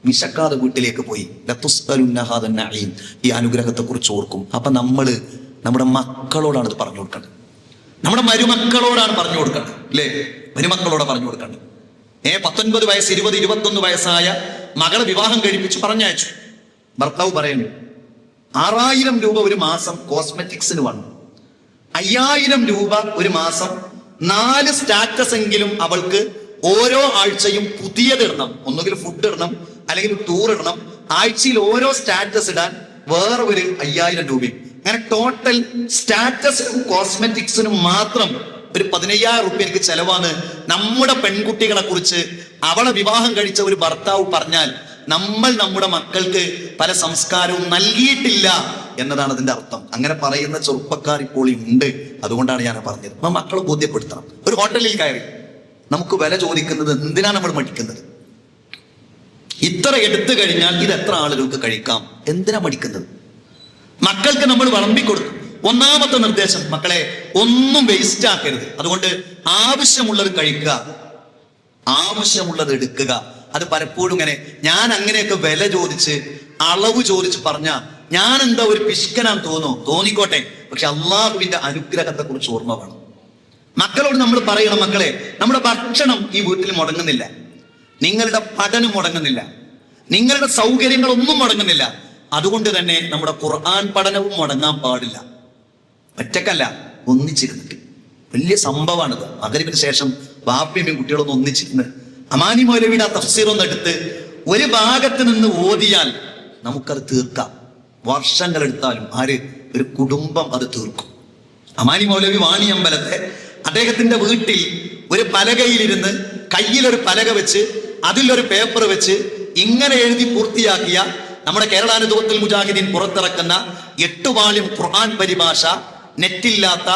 വിശക്കാതെ വീട്ടിലേക്ക് പോയി. ലതുസ്അലുന്ന ഹാദ النعيم, ഈ അനുഗ്രഹത്തെ കുറിച്ച് ഓർക്കും. അപ്പൊ നമ്മള് നമ്മുടെ മക്കളോടാണ് ഇത് പറഞ്ഞു കൊടുക്കേണ്ടത്, നമ്മുടെ മരുമക്കളോടാണ് പറഞ്ഞു കൊടുക്കേണ്ടത് അല്ലേ? മരുമക്കളോട് പറഞ്ഞു കൊടുക്കേണ്ടത്. 19 വയസ്സ് 20, 21 വയസ്സായ മകളെ വിവാഹം കഴിപ്പിച്ച് പറഞ്ഞയച്ചു. ഭർത്താവ് പറയുന്നു, 6000 രൂപ ഒരു മാസം കോസ്മെറ്റിക്സിന് വേണം, 5000 രൂപ ഒരു മാസം, 4 സ്റ്റാറ്റസ് എങ്കിലും അവൾക്ക് ഓരോ ആഴ്ചയും പുതിയത് ഇടണം. ഒന്നുകിൽ ഫുഡ് ഇടണം, അല്ലെങ്കിൽ ടൂർ ഇടണം. ആഴ്ചയിൽ ഓരോ സ്റ്റാറ്റസ് ഇടാൻ വേറെ ഒരു 5000 രൂപയും. അങ്ങനെ ടോട്ടൽ സ്റ്റാറ്റസിനും കോസ്മെറ്റിക്സിനും മാത്രം ഒരു 15000 രൂപ എനിക്ക് ചെലവാണ്. നമ്മുടെ പെൺകുട്ടികളെ കുറിച്ച് അവളെ വിവാഹം കഴിച്ച ഒരു ഭർത്താവ് പറഞ്ഞാൽ നമ്മൾ നമ്മുടെ മക്കൾക്ക് പല സംസ്കാരവും നൽകിയിട്ടില്ല എന്നതാണ് അതിന്റെ അർത്ഥം. അങ്ങനെ പറയുന്ന ചെറുപ്പക്കാർ ഇപ്പോൾ ഉണ്ട്. അതുകൊണ്ടാണ് ഞാൻ പറഞ്ഞത്, നമ്മൾ മക്കളെ ബോധ്യപ്പെടുത്തണം. ഒരു ഹോട്ടലിൽ കയറി നമുക്ക് വില ചോദിക്കുന്നത് എന്തിനാണ് നമ്മൾ മടിക്കുന്നത്? ഇത്ര എടുത്തു കഴിഞ്ഞാൽ ഇത് എത്ര ആളുകൾക്ക് കഴിക്കാം, എന്തിനാ മടിക്കുന്നത്? മക്കൾക്ക് നമ്മൾ വിളമ്പിക്കൊടുക്കും. ഒന്നാമത്തെ നിർദ്ദേശം, മക്കളെ ഒന്നും വേസ്റ്റ് ആക്കരുത്. അതുകൊണ്ട് ആവശ്യമുള്ളത് കഴിക്കുക, ആവശ്യമുള്ളത് എടുക്കുക. അത് പലപ്പോഴും ഇങ്ങനെ ഞാൻ അങ്ങനെയൊക്കെ വില ചോദിച്ച് അളവ് ചോദിച്ച് പറഞ്ഞ ഞാൻ എന്താ ഒരു പിശുക്കനാൻ തോന്നിക്കോട്ടെ, പക്ഷെ അള്ളാഹുവിന്റെ അനുഗ്രഹത്തെ കുറിച്ച് ഓർമ്മ വേണം. മക്കളോട് നമ്മൾ പറയണം, മക്കളെ നമ്മുടെ ഭക്ഷണം ഈ വീട്ടിൽ മുടങ്ങുന്നില്ല, നിങ്ങളുടെ പഠനം മുടങ്ങുന്നില്ല, നിങ്ങളുടെ സൗകര്യങ്ങളൊന്നും മുടങ്ങുന്നില്ല. അതുകൊണ്ട് തന്നെ നമ്മുടെ ഖുർആൻ പഠനവും മുടങ്ങാൻ പാടില്ല. ഒറ്റക്കല്ല, ഒന്നിച്ചിരുന്നിട്ട്. വലിയ സംഭവമാണിത്. മഗ്‌രിബിന് ശേഷം ബാപ്പയും കുട്ടികളൊന്നും ഒന്നിച്ചിരുന്ന് അമാനി മൗലവിയുടെ ആ തഫ്സീർ ഒന്ന് എടുത്ത് ഒരു ഭാഗത്ത് നിന്ന് ഓതിയാൽ നമുക്കത് തീർക്കാം. വർഷങ്ങൾ എടുത്താലും ഒരു കുടുംബം അത് തീർക്കും. അമാനി മൗലവി വാണിയമ്പലത്തെ അദ്ദേഹത്തിന്റെ വീട്ടിൽ ഒരു പലകയിലിരുന്ന് കയ്യിലൊരു പലക വെച്ച് അതിലൊരു പേപ്പർ വെച്ച് ഇങ്ങനെ എഴുതി പൂർത്തിയാക്കിയ നമ്മുടെ കേരളാനുദൂവത്തുൽ മുജാഹിദീൻ പുറത്തിറക്കുന്ന 8 വാള്യം ഖുർആൻ പരിഭാഷ, നെറ്റില്ലാത്ത,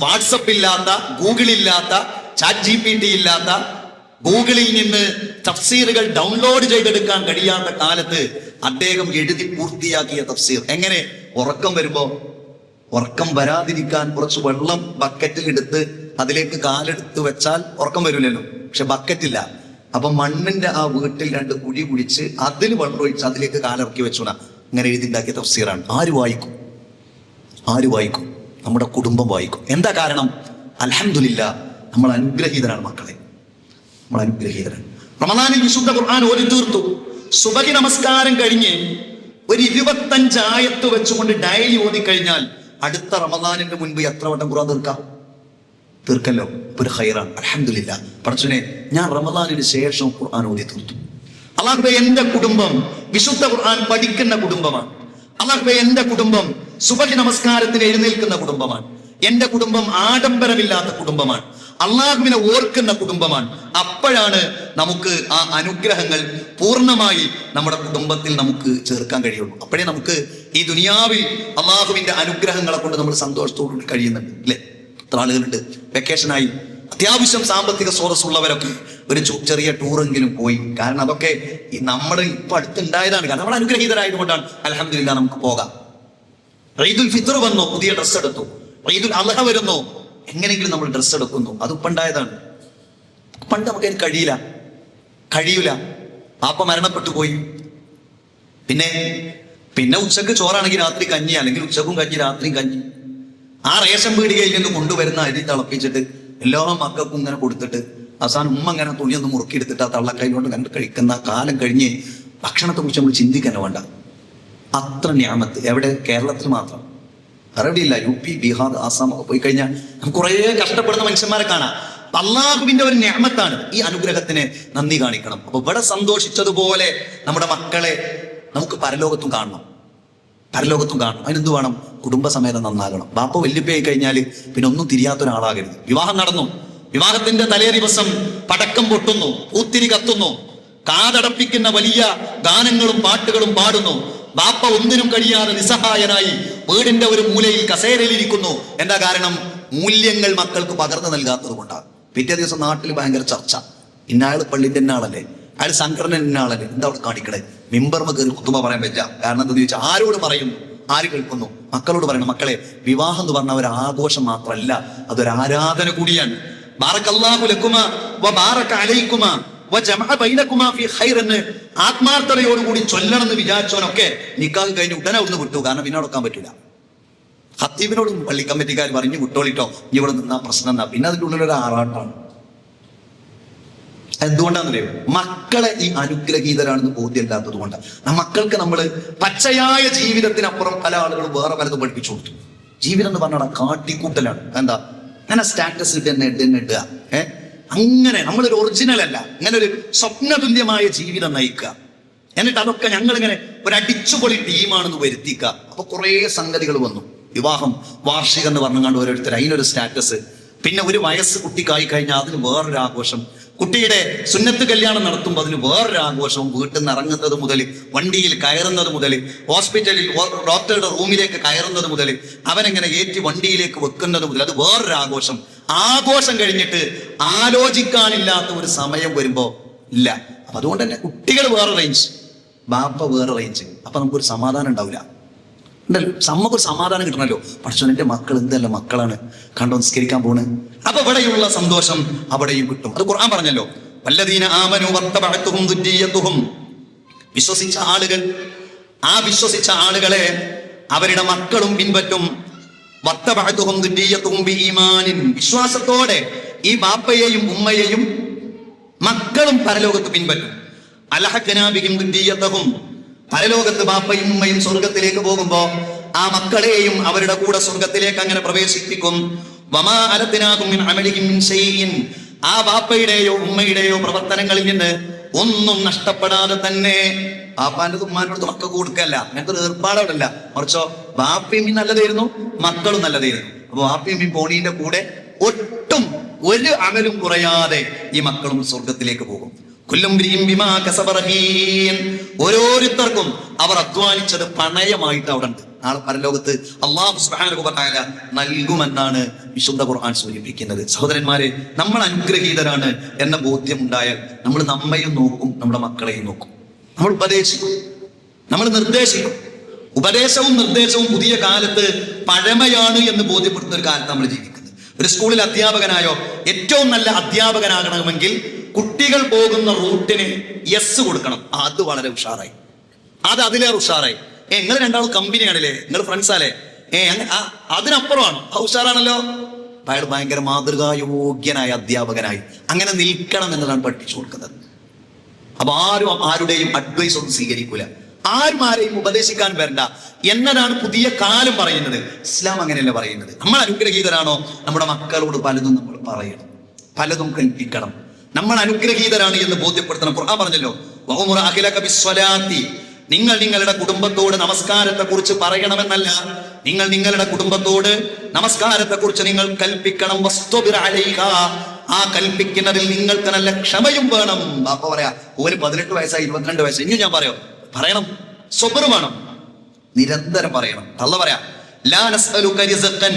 വാട്സപ്പ് ഇല്ലാത്ത, ഗൂഗിൾ ഇല്ലാത്ത, ചാറ്റ് GPT ഇല്ലാത്ത, ഗൂഗിളിൽ നിന്ന് തഫ്സീറുകൾ ഡൗൺലോഡ് ചെയ്തെടുക്കാൻ കഴിയാത്ത കാലത്ത് അദ്ദേഹം എഴുതി പൂർത്തിയാക്കിയ തഫ്സീർ. എങ്ങനെ? ഉറക്കം വരുമ്പോ ഉറക്കം വരാതിരിക്കാൻ കുറച്ച് വെള്ളം ബക്കറ്റിൽ എടുത്ത് അതിലേക്ക് കാലെടുത്ത് വെച്ചാൽ ഉറക്കം വരില്ലല്ലോ. പക്ഷെ ബക്കറ്റില്ല. അപ്പൊ മണ്ണിന്റെ ആ വീട്ടിൽ 2 കുഴി കുഴിച്ച് അതിൽ വെള്ളം ഒഴിച്ച് അതിലേക്ക് കാലിറക്കി വെച്ചോണ ഇങ്ങനെ എഴുതിണ്ടാക്കിയ തഫ്സീറാണ്. ആര് വായിക്കും? നമ്മുടെ കുടുംബം വായിക്കും. എന്താ കാരണം? അൽഹംദുലില്ലാ, നമ്മൾ അനുഗ്രഹീതരാണ് മക്കളെ, നമ്മൾ അനുഗ്രഹീതരാണ്. റമദാനിൽ വിശുദ്ധ ഖുർആൻ ഓതി തീർത്തു. സുബഹി നമസ്കാരം കഴിഞ്ഞ് ഒരു 25 ആയത്ത് വെച്ചുകൊണ്ട് ഡയലി ഓതി കഴിഞ്ഞാൽ അടുത്ത റമദാനിന്റെ മുൻപ് എത്ര വട്ടം ഖുർആൻ തീർക്കല്ലോ. ഒരു ഖൈറാണ്. അൽഹംദുലില്ലാ. പടച്ചോനെ, ഞാൻ റമദാനിന് ശേഷം ഖുർആൻ ഓതി തീർത്തു. അല്ലാഹുവേ, എന്റെ കുടുംബം വിശുദ്ധ ഖുർആൻ പഠിക്കുന്ന കുടുംബമാണ്. അല്ലാഹുവേ, എന്റെ കുടുംബം സുബഹി നമസ്കാരത്തിന് എഴുന്നേൽക്കുന്ന കുടുംബമാണ്. എന്റെ കുടുംബം ആഡംബരമില്ലാത്ത കുടുംബമാണ്. അള്ളാഹുവിനെ ഓർക്കുന്ന കുടുംബമാണ്. അപ്പോഴാണ് നമുക്ക് ആ അനുഗ്രഹങ്ങൾ പൂർണ്ണമായി നമ്മുടെ കുടുംബത്തിൽ നമുക്ക് ചേർക്കാൻ കഴിയുള്ളൂ. അപ്പോഴേ നമുക്ക് ഈ ദുനിയാവിൽ അള്ളാഹുവിന്റെ അനുഗ്രഹങ്ങളെ കൊണ്ട് നമ്മൾ സന്തോഷത്തോടുകൂടി കഴിയുന്നുണ്ട്. അല്ലെ? എത്ര ആളുകളുണ്ട് വെക്കേഷനായി അത്യാവശ്യം സാമ്പത്തിക സ്രോതസ്സുള്ളവരൊക്കെ ഒരു ചെറിയ ടൂറെങ്കിലും പോയി. കാരണം അതൊക്കെ നമ്മുടെ ഇപ്പൊ അടുത്തുണ്ടായതാണ്. കാരണം നമ്മൾ അനുഗ്രഹീതരായതുകൊണ്ടാണ്. അൽഹംദുലില്ലാ, നമുക്ക് പോകാം. ഈദുൽ ഫിത്ർ വന്നു, പുതിയ ഡ്രസ്സ് എടുത്തു. ഈദുൽ അദ്ഹ വരുന്നു, എങ്ങനെയെങ്കിലും നമ്മൾ ഡ്രസ്സ് എടുക്കുന്നു. അതിപ്പോ ഉണ്ടായതാണ്. പണ്ട് നമുക്ക് അതിന് കഴിയൂല. പാപ്പ മരണപ്പെട്ടു പോയി. പിന്നെ ഉച്ചക്ക് ചോറാണെങ്കിൽ രാത്രി കഞ്ഞി, അല്ലെങ്കിൽ ഉച്ചക്കും കഞ്ഞി രാത്രിയും കഞ്ഞി. ആ റേഷൻ പീടികയിൽ നിന്ന് കൊണ്ടുവരുന്ന അരി തിളപ്പിച്ചിട്ട് എല്ലാ മക്കൾക്കും ഇങ്ങനെ കൊടുത്തിട്ട് അവസാനം ഉമ്മ ഇങ്ങനെ തുണിയൊന്ന് മുറുക്കിയെടുത്തിട്ട് ആ തള്ളക്കൈകൊണ്ട് കണ്ട് കഴിക്കുന്ന കാലം കഴിഞ്ഞ് ഭക്ഷണത്തെ കുറിച്ച് നമ്മൾ ചിന്തിക്കാൻ വേണ്ട. അത്ര ഞാമത്ത് എവിടെ? കേരളത്തിൽ മാത്രം. അറബിയില്ല. UP, ബീഹാർ, ആസാം ഒക്കെ പോയി കഴിഞ്ഞാൽ നമുക്ക് കുറേ കഷ്ടപ്പെടുന്ന മനുഷ്യന്മാരെ കാണാം. അള്ളാഹുവിന്റെ ഒരു ഞാമത്താണ്. ഈ അനുഗ്രഹത്തിന് നന്ദി കാണിക്കണം. അപ്പൊ ഇവിടെ സന്തോഷിച്ചതുപോലെ നമ്മുടെ മക്കളെ നമുക്ക് പരലോകത്തും കാണണം. അതിനെന്ത് വേണം? കുടുംബസമേതം നന്നാകണം. ബാപ്പ വല്യപ്പയായി കഴിഞ്ഞാൽ പിന്നെ ഒന്നും തിരിയാത്ത ഒരാളാകരുത്. വിവാഹം നടന്നു. വിവാഹത്തിന്റെ തലേ ദിവസം പടക്കം പൊട്ടുന്നു, പൂത്തിരി കത്തുന്നു, കാതടപ്പിക്കുന്ന വലിയ ഗാനങ്ങളും പാട്ടുകളും പാടുന്നു. ബാപ്പ ഒന്നിനും കഴിയാതെ നിസ്സഹായനായി വീടിന്റെ ഒരു മൂലയിൽ കസേരയിലിരിക്കുന്നു. എന്താ കാരണം? മൂല്യങ്ങൾ മക്കൾക്ക് പകർന്നു നൽകാത്തത് കൊണ്ടാണ്. പിറ്റേ ദിവസം നാട്ടിൽ ഭയങ്കര ചർച്ച. ഇന്നയാൾ പള്ളിന്റെ ആളല്ലേ, അയാൾ സംഘടന ആളല്ലേ, എന്താ അവിടെ കാണിക്കണേ? മിമ്പർമ കയറി കുത്തുമ പറയാൻ പറ്റില്ല. കാരണം എന്താണെന്ന് ചോദിച്ചാൽ ആരോട് പറയുന്നു? ആര് കേൾക്കുന്നു? മക്കളോട് പറയണം. മക്കളെ, വിവാഹം എന്ന് പറഞ്ഞ ഒരു ആഘോഷം മാത്രമല്ല, അതൊരു ആരാധന കൂടിയാണ്. ബാറകല്ലാഹു ലക്കുമാ വബാറക അലൈക്കുമാ വജമഅ ബൈനകുമാ ഫീ ഖൈർ എന്ന് ആത്മാർത്ഥതയോടുകൂടി ചൊല്ലണമെന്ന് വിചാരിച്ചവനൊക്കെ നിക്കാഹ് കഴിഞ്ഞ് ഉടനെ അവിടുന്ന് വിട്ടു. കാരണം പിന്നെ നടക്കാൻ പറ്റില്ല. ഖത്തീബിനോടും പള്ളി കമ്മിറ്റിക്കാർ പറഞ്ഞു വിട്ടോളിട്ടോ, ഇവിടെ നിന്നാ പ്രശ്നം എന്നാ. പിന്നെ അതിൻ്റെ ഉള്ളിലൊരു ആറാട്ടാണ്. എന്തുകൊണ്ടാണെന്നറിയോ? മക്കളെ ഈ അനുഗ്രഹീതരാണെന്ന് ബോധ്യമില്ലാത്തത് കൊണ്ടാണ്. ആ മക്കൾക്ക് നമ്മൾ പച്ചയായ ജീവിതത്തിനപ്പുറം പല ആളുകളും വേറെ പലതും പഠിപ്പിച്ചു കൊടുത്തു. ജീവിതം എന്ന് പറഞ്ഞാൽ കാട്ടിക്കൂട്ടലാണ്. എന്താ അങ്ങനെ സ്റ്റാറ്റസ് ഇടുക? അങ്ങനെ നമ്മളൊരു ഒറിജിനൽ അല്ല, ഇങ്ങനെ ഒരു സ്വപ്നതുല്യമായ ജീവിതം നയിക്കുക. എന്നിട്ട് അതൊക്കെ ഞങ്ങളിങ്ങനെ ഒരു അടിച്ചുപൊളി ടീമാണെന്ന് വരുത്തിക്കുക. അപ്പൊ കുറേ സംഗതികൾ വന്നു. വിവാഹം വാർഷികം എന്ന് പറഞ്ഞുകൊണ്ട് ഓരോരുത്തർ അതിനൊരു സ്റ്റാറ്റസ്. പിന്നെ ഒരു വയസ്സ് കുട്ടിക്കായി കഴിഞ്ഞാൽ അതിന് വേറൊരു ആഘോഷം. കുട്ടിയുടെ സുന്നത്ത് കല്യാണം നടത്തുമ്പോൾ അതിന് വേറൊരു ആഘോഷവും. വീട്ടിൽ നിന്ന് ഇറങ്ങുന്നത് മുതൽ, വണ്ടിയിൽ കയറുന്നത് മുതൽ, ഹോസ്പിറ്റലിൽ ഡോക്ടറുടെ റൂമിലേക്ക് കയറുന്നത് മുതൽ, അവനെങ്ങനെ ഏറ്റി വണ്ടിയിലേക്ക് വെക്കുന്നത് മുതൽ, അത് വേറൊരു ആഘോഷം. ആഘോഷം കഴിഞ്ഞിട്ട് ആലോചിക്കാനില്ലാത്ത ഒരു സമയം വരുമ്പോ ഇല്ല. അപ്പൊ അതുകൊണ്ട് തന്നെ കുട്ടികൾ വേറെ റേഞ്ച്, ബാപ്പ വേറെ റേഞ്ച്. അപ്പൊ നമുക്കൊരു സമാധാനം ഉണ്ടാവില്ല. ഉണ്ടല്ലോ, നമുക്കൊരു സമാധാനം കിട്ടണല്ലോ. പക്ഷേ എന്റെ മക്കൾ എന്തല്ല മക്കളാണ്, കണ്ടോ നിസ്കരിക്കാൻ പോണ്. അപ്പൊ ഇവിടെയുള്ള സന്തോഷം അവിടെയും കിട്ടും. അത് ഖുർആൻ പറഞ്ഞല്ലോ, വല്ലദീന ആമനു വത്തബഅതുഹും ദുർരിയ്യതുഹും. വിശ്വസിച്ച ആളുകൾ, ആ വിശ്വസിച്ച ആളുകളെ അവരുടെ മക്കളും പിൻപറ്റും. വത്തബഅതുഹും ദുർരിയ്യതുഹും ബിഈമാനിൻ. വിശ്വാസത്തോടെ ഈ ബാപ്പയെയും ഉമ്മയെയും മക്കളും പരലോകത്ത് പിൻപറ്റും. അൽഹഖ്നാ ബിഹിം ദുർരിയ്യതഹും. പരലോകത്ത് ബാപ്പയും ഉമ്മയും സ്വർഗത്തിലേക്ക് പോകുമ്പോ ആ മക്കളെയും അവരുടെ കൂടെ സ്വർഗത്തിലേക്ക് അങ്ങനെ പ്രവേശിപ്പിക്കും. വമാ അലത്നാകും മിൻ അമലിഹിം മിൻ ശൈഇൻ. ആ ബാപ്പയുടെയോ ഉമ്മയുടെയോ പ്രവർത്തനങ്ങളിൽ നിന്ന് ഒന്നും നഷ്ടപ്പെടാതെ തന്നെ ബാപ്പാന്റെ ഉമ്മാനോട് മക്കൾ കൊടുക്കല്ല. അങ്ങനത്തെ ഒരു ഏർപ്പാടല്ല. മറിച്ചോ ബാപ്പയും നല്ലതായിരുന്നു, മക്കളും നല്ലതായിരുന്നു. അപ്പൊ ബാപ്പയും പോണീന്റെ കൂടെ ഒട്ടും ഒരു അമലും കുറയാതെ ഈ മക്കളും സ്വർഗത്തിലേക്ക് പോകും. ഓരോരുത്തർക്കും അവർ അധ്വാനിച്ചത് പണയമായിട്ട് അവിടെ ഉണ്ട്. നാളെ പരലോകത്ത് അല്ലാഹു സുബ്ഹാനഹു വ തആല നൽകുമെന്നാണ് വിശുദ്ധ ഖുർആൻ സൂചിപ്പിക്കുന്നത്. സഹോദരന്മാരെ, നമ്മൾ അനുഗ്രഹീതരാണ് എന്ന ബോധ്യം ഉണ്ടായാൽ നമ്മൾ നമ്മയും നോക്കും, നമ്മുടെ മക്കളെയും നോക്കും. നമ്മൾ ഉപദേശിക്കും, നമ്മൾ നിർദ്ദേശിക്കും. ഉപദേശവും നിർദ്ദേശവും പുതിയ കാലത്ത് പഴമയാണ് എന്ന് ബോധ്യപ്പെടുന്ന ഒരു കാലത്ത് നമ്മൾ ജീവിക്കുന്നത്. ഒരു സ്കൂളിൽ അധ്യാപകനായോ ഏറ്റവും നല്ല അധ്യാപകനാകണമെങ്കിൽ കുട്ടികൾ പോകുന്ന റൂട്ടിന് യെസ് കൊടുക്കണം. അത് വളരെ ഉഷാറായി, അത് അതിലേറെ ഉഷാറായി. നിങ്ങൾ രണ്ടാളും കമ്പനിയാണല്ലേ, നിങ്ങൾ ഫ്രണ്ട്സാലേ, അതിനപ്പുറമാണോ? ഉഷാറാണല്ലോ. അയാൾ ഭയങ്കര മാതൃകായോഗ്യനായ അധ്യാപകനായി അങ്ങനെ നിൽക്കണം എന്നതാണ് പഠിപ്പിച്ചു കൊടുക്കുന്നത്. അപ്പൊ ആരും ആരുടെയും അഡ്വൈസ് ഒന്നും സ്വീകരിക്കൂല, ആരും ആരെയും ഉപദേശിക്കാൻ വരണ്ട എന്നതാണ് പുതിയ കാലം പറയുന്നത്. ഇസ്ലാം അങ്ങനെയല്ല പറയുന്നത്. നമ്മൾ അനുഗ്രഹീതരാണോ? നമ്മുടെ മക്കളോട് പലതും നമ്മൾ പറയണം, പലതും കൽപ്പിക്കണം. നമ്മൾ അനുഗ്രഹീതരാണ് എന്ന് ബോധ്യപ്പെടുത്തണം. ഖുർആൻ പറഞ്ഞല്ലോ, വഅമുറ അഹ്ലക ബിസ്സലാത്തി, നിങ്ങൾ നിങ്ങളുടെ കുടുംബത്തോട് നമസ്കാരത്തെ കുറിച്ച് പറയണമെന്നല്ല, നിങ്ങൾ നിങ്ങളുടെ കുടുംബത്തോട് നമസ്കാരത്തെ കുറിച്ച് നിങ്ങൾ കൽപ്പിക്കണം. വസ്തബിർ അലൈഹാ, ആ കൽപ്പിക്കുന്നതിൽ നിങ്ങൾക്ക് നല്ല ക്ഷമയും വേണം. അപ്പൊ പറയാ ഒരു 18 വയസ്സായി 22 വയസ്സായി ഇനി ഞാൻ പറയണം, സ്വബർ വേണം, നിരന്തരം പറയണം. അല്ല പറയാ, ലാ നസ്അലുക റിസ്ഖൻ,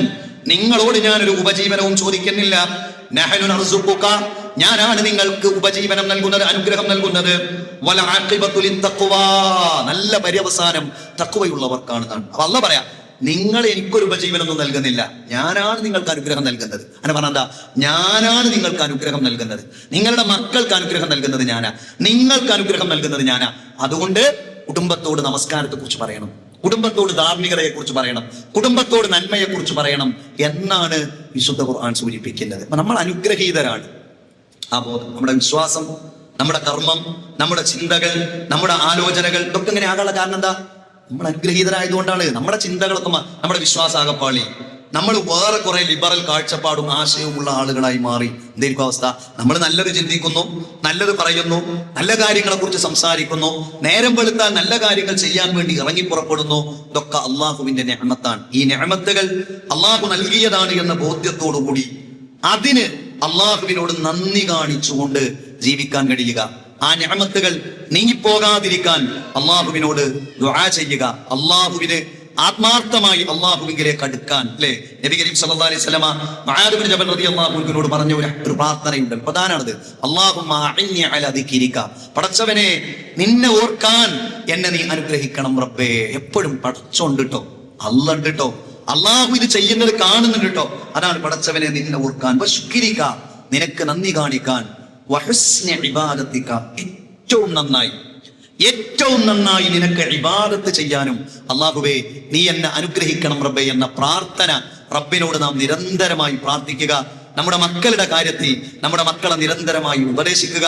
നിങ്ങളോട് ഞാനൊരു ഉപജീവനവും ചോദിക്കുന്നില്ല. നഹ്നു നർസുഖുക, ഞാനാണ് നിങ്ങൾക്ക് ഉപജീവനം നൽകുന്നത്, അനുഗ്രഹം നൽകുന്നത്. വല ആഖിബത്തു ലിത്തഖ്വാ, നല്ല പര്യവസാനം തഖ്വയുള്ളവർക്കാണ്. അപ്പൊ അല്ല പറയാ, നിങ്ങൾ എനിക്കൊരു ഉപജീവനമൊന്നും നൽകുന്നില്ല, ഞാനാണ് നിങ്ങൾക്ക് അനുഗ്രഹം നൽകുന്നത്. അങ്ങനെ പറഞ്ഞാൽ എന്താ? ഞാനാണ് നിങ്ങൾക്ക് അനുഗ്രഹം നൽകുന്നത്, നിങ്ങളുടെ മക്കൾക്ക് അനുഗ്രഹം നൽകുന്നത് ഞാനാ, നിങ്ങൾക്ക് അനുഗ്രഹം നൽകുന്നത് ഞാനാ. അതുകൊണ്ട് കുടുംബത്തോട് നമസ്കാരത്തെ കുറിച്ച് പറയണം, കുടുംബത്തോട് ധാർമ്മികതയെ കുറിച്ച് പറയണം, കുടുംബത്തോട് നന്മയെ കുറിച്ച് പറയണം എന്നാണ് വിശുദ്ധ ഖുർആൻ സൂചിപ്പിക്കുന്നത്. അപ്പൊ നമ്മൾ അനുഗ്രഹീതരാണ്. ആ ബോധം, നമ്മുടെ വിശ്വാസം, നമ്മുടെ കർമ്മം, നമ്മുടെ ചിന്തകൾ, നമ്മുടെ ആലോചനകൾ ഇതൊക്കെ ഇങ്ങനെ ആകാനുള്ള കാരണം എന്താ? നമ്മൾ അനുഗ്രഹീതരായതുകൊണ്ടാണ്. നമ്മുടെ ചിന്തകളൊക്കെ, നമ്മുടെ വിശ്വാസാകപ്പാളി, നമ്മൾ വേറെ കുറെ ലിബറൽ കാഴ്ചപ്പാടും ആശയവുമുള്ള ആളുകളായി മാറി. എന്തായിരിക്കും അവസ്ഥ? നമ്മൾ നല്ലത് ചിന്തിക്കുന്നു, നല്ലത് പറയുന്നു, നല്ല കാര്യങ്ങളെ കുറിച്ച് സംസാരിക്കുന്നു, നേരം വെളുത്താൽ നല്ല കാര്യങ്ങൾ ചെയ്യാൻ വേണ്ടി ഇറങ്ങി പുറപ്പെടുന്നു. ഇതൊക്കെ അള്ളാഹുവിന്റെ നിഅമത്താണ്. ഈ നിഅമത്തുകൾ അള്ളാഹു നൽകിയതാണ് എന്ന ബോധ്യത്തോടുകൂടി അതിന് അള്ളാഹുവിനോട് നന്ദി കാണിച്ചുകൊണ്ട് ജീവിക്കാൻ കഴിയുക. ആ നിഅമത്തുകൾ നീങ്ങിപ്പോകാതിരിക്കാൻ അള്ളാഹുവിനോട് ദുആ ചെയ്യുക. അള്ളാഹുവിന് ആത്മാർത്ഥമായി അള്ളാഹുവിലേക്ക് അടുക്കാൻ. അല്ലെ, നബി കരീം സല്ലല്ലാഹു അലൈഹി വസല്ലമ മുആദ് ഇബ്നു ജബൽ റളിയല്ലാഹു അൻഹുവിനോട് പറഞ്ഞ ഒരു പ്രാർത്ഥനയുണ്ട്, പ്രധാനമാണത്. അല്ലാഹുമ്മ അഇന്നി അലാ ദിക്രിക, പടച്ചവനെ നിന്നെ ഓർക്കാൻ എന്നെ നീ അനുഗ്രഹിക്കണം റബ്ബേ. എപ്പോഴും പടച്ചോണ്ട് ട്ടോ, അല്ലാഹ് ഉണ്ട് ട്ടോ, അള്ളാഹു ഇത് ചെയ്യുന്നത് കാണുന്നുണ്ട് ട്ടോ. അതാണ് പടച്ചവനെ നിന്നെ ഓർക്കാൻ. വശുക്രിക, നിനക്ക് നന്ദി കാണിക്കാൻ. വഹുസ്നി ഇബാദത്തിക, ഏറ്റവും നന്നായി നിനക്ക് ഇബാദത്ത് ചെയ്യാനും. അല്ലാഹുവേ നീ എന്നെ അനുഗ്രഹിക്കണം റബ്ബേ എന്ന പ്രാർത്ഥന റബ്ബിനോട് നാം നിരന്തരമായി പ്രാർത്ഥിക്കുക. നമ്മുടെ മക്കളുടെ കാര്യത്തിൽ നമ്മുടെ മക്കളെ നിരന്തരമായി ഉപദേശിക്കുക.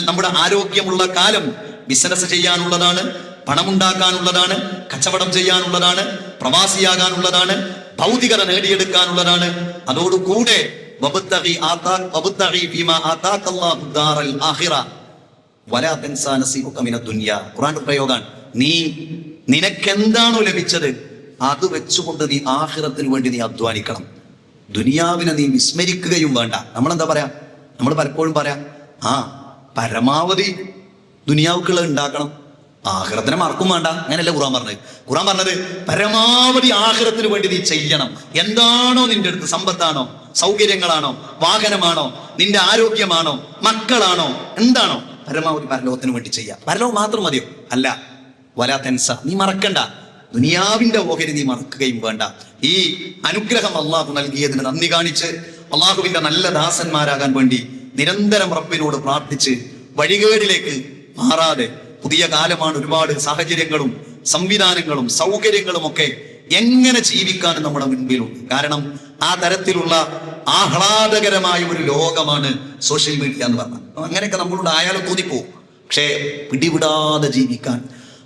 നമ്മുടെ ആരോഗ്യമുള്ള കാലം ബിസിനസ് ചെയ്യാനുള്ളതാണ്, പണമുണ്ടാക്കാനുള്ളതാണ്, കച്ചവടം ചെയ്യാനുള്ളതാണ്, പ്രവാസിയാകാനുള്ളതാണ്, ഭൗതികത നേടിയെടുക്കാനുള്ളതാണ്. അതോടുകൂടെ ഖുർആന്റെ പ്രയോഗമാണ്, നിനക്കെന്താണോ ലഭിച്ചത് അത് വെച്ചുകൊണ്ട് നീ ആഖിറത്തിന് വേണ്ടി നീ അധ്വാനിക്കണം. ദുനിയാവിനെ നീ വിസ്മരിക്കുകയും വേണ്ട. നമ്മളെന്താ പറയാ? നമ്മൾ പലപ്പോഴും പറയാം, പരമാവധി ദുനിയാവുക്കുള്ളത് ഉണ്ടാക്കണം, ആഖിറത്തിനെ മറക്കും വേണ്ട. അങ്ങനെയല്ല ഖുർആൻ പറഞ്ഞത്. ഖുർആൻ പറഞ്ഞത് പരമാവധി ആഖിറത്തിന് വേണ്ടി നീ ചെയ്യണം. എന്താണോ നിന്റെ അടുത്ത്, സമ്പത്താണോ, സൗകര്യങ്ങളാണോ, വാഹനമാണോ, നിന്റെ ആരോഗ്യമാണോ, മക്കളാണോ, എന്താണോ, പരമാവധി പരലോകത്തിന് വേണ്ടി ചെയ്യാം. പരലോകം മാത്രം മതിയോ? അല്ല, വലാ തെൻസ, നീ മറക്കണ്ട. ദുനിയാവിന്റെ ഓഹരി നീ മറക്കുകയും വേണ്ട. ഈ അനുഗ്രഹം അള്ളാഹു നൽകിയതിന് നന്ദി കാണിച്ച് അള്ളാഹുവിന്റെ നല്ല ദാസന്മാരാകാൻ വേണ്ടി നിരന്തരം റബ്ബിനോട് പ്രാർത്ഥിച്ച് വഴികേടിലേക്ക് മാറാതെ, പുതിയ കാലമാണ്, ഒരുപാട് സാഹചര്യങ്ങളും സംവിധാനങ്ങളും സൗകര്യങ്ങളും ഒക്കെ എങ്ങനെ ജീവിക്കാനും നമ്മുടെ മുൻപിലുണ്ട്. കാരണം ആ തരത്തിലുള്ള ആഹ്ലാദകരമായ ഒരു ലോകമാണ് സോഷ്യൽ മീഡിയ എന്ന് പറഞ്ഞാൽ. അങ്ങനെയൊക്കെ നമ്മളോട് ആയാലും തോന്നിപ്പോവും. പക്ഷേ പിടിവിടാതെ ജീവിക്കാൻ,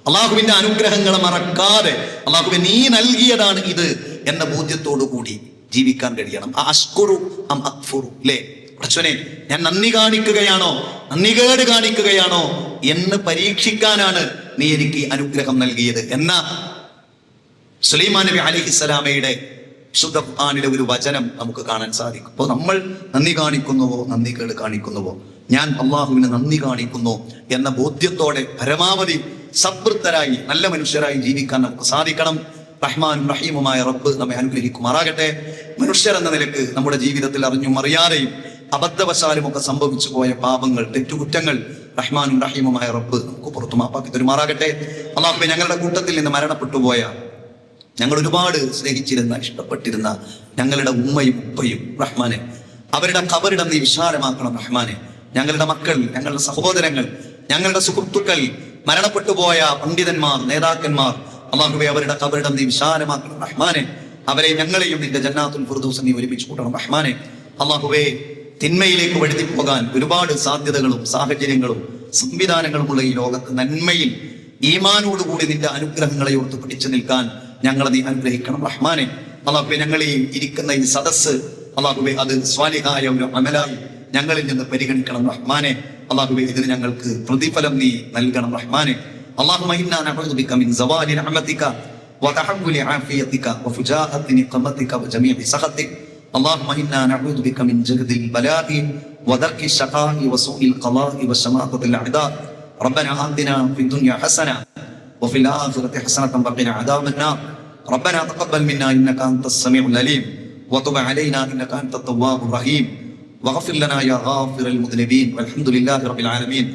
അള്ളാഹുവിന്റെ അനുഗ്രഹങ്ങളെ മറക്കാതെ, അള്ളാഹുവിൻ നീ നൽകിയതാണ് ഇത് എന്ന ബോധ്യത്തോടു കൂടി ജീവിക്കാൻ കഴിയണം. അഷ്കുറു അം അക്ഫുറു, അല്ലേ? അച്ഛനെ ഞാൻ നന്ദി കാണിക്കുകയാണോ, നന്ദികേട് കാണിക്കുകയാണോ എന്ന് പരീക്ഷിക്കാനാണ് നീ എനിക്ക് അനുഗ്രഹം നൽകിയത് എന്ന സുലൈമാൻ നബി അലൈഹിസ്സലാമയുടെ ശുദ്ധ ഖുർആനിലെ ഒരു വചനം നമുക്ക് കാണാൻ സാധിക്കും. അപ്പോൾ നമ്മൾ നന്ദി കാണിക്കുന്നുവോ നന്ദികേട് കാണിക്കുന്നുവോ, ഞാൻ അള്ളാഹുവിന് നന്ദി കാണിക്കുന്നു എന്ന ബോധ്യത്തോടെ പരമാവധി സത്വൃത്തരായി നല്ല മനുഷ്യരായി ജീവിക്കാൻ നമുക്ക് സാധിക്കണം. റഹ്മാനും റഹീമുമായ റബ്ബ് നമ്മെ അനുഗ്രഹിക്കുമാറാകട്ടെ. മനുഷ്യരെന്ന നിലക്ക് നമ്മുടെ ജീവിതത്തിൽ അറിഞ്ഞും അറിയാതെയും അബദ്ധവശാലും ഒക്കെ സംഭവിച്ചു പോയ പാപങ്ങൾ, തെറ്റുകുറ്റങ്ങൾ റഹ്മാനും റഹീമുമായ റബ്ബ് നമുക്ക് പുറത്തു മാപ്പാക്കി തരുമാറാകട്ടെ. അള്ളാഹുവേ, ഞങ്ങളുടെ കൂട്ടത്തിൽ നിന്ന് മരണപ്പെട്ടു പോയ, ഞങ്ങൾ ഒരുപാട് സ്നേഹിച്ചിരുന്ന, ഇഷ്ടപ്പെട്ടിരുന്ന ഞങ്ങളുടെ ഉമ്മയും ഉപ്പയും റഹ്മാനെ, അവരുടെ ഖബറിടം നീ വിശാലമാക്കണം റഹ്മാനെ. ഞങ്ങളുടെ മക്കൾ, ഞങ്ങളുടെ സഹോദരങ്ങൾ, ഞങ്ങളുടെ സുഹൃത്തുക്കൾ, മരണപ്പെട്ടു പോയ പണ്ഡിതന്മാർ, നേതാക്കന്മാർ, അള്ളാഹുവേ, അവരുടെ ഖബറിടം നീ വിശാലമാക്കണം റഹ്മാനെ. അവരെ ഞങ്ങളെയും നിന്റെ ജന്നാത്തുൽ ഫിർദൗസ് നീ ഒരുമിച്ച് കൂട്ടണം റഹ്മാനെ. അള്ളാഹുവേ, തിന്മയിലേക്ക് വഴുതി പോകാൻ ഒരുപാട് സാധ്യതകളും സാഹചര്യങ്ങളും സംവിധാനങ്ങളുമുള്ള ഈ ലോകത്ത് നന്മയിൽ ഈമാനോടുകൂടി നിന്റെ അനുഗ്രഹങ്ങളെ ഓർത്ത് പിടിച്ചു നിൽക്കാൻ ഞങ്ങളെ നീ അനുഗ്രഹിക്കണം റഹ്മാനെ. അള്ളാഹുവേ, ഞങ്ങൾ ഈ ഇരിക്കുന്ന ഈ സദസ്സ് അള്ളാഹുവേ, അത് സ്വാലിഹായ ഒരു അമലായി ഞങ്ങളിൽ നിന്ന് പരിഗണിക്കണം റഹ്മാനെ. അള്ളാഹുവേ, ഇതിന് ഞങ്ങൾക്ക് പ്രതിഫലം നീ നൽകണം റഹ്മാനെ. اللهم إنا نعوذ بك من زوال نعمتك وتحول عافيتك وفجاءة نقمتك وجميع سخطك. اللهم إنا نعوذ بك من جهد البلاء ودرك الشقاء وسوء القضاء وشماتة الأعداء. ربنا آتنا في الدنيا حسنة وفي الآخرة حسنة وقنا عذاب النار. ربنا تقبل منا إنك أنت السميع العليم وتب علينا إنك أنت التواب الرحيم واغفر لنا يا غافر المذنبين والحمد لله رب العالمين.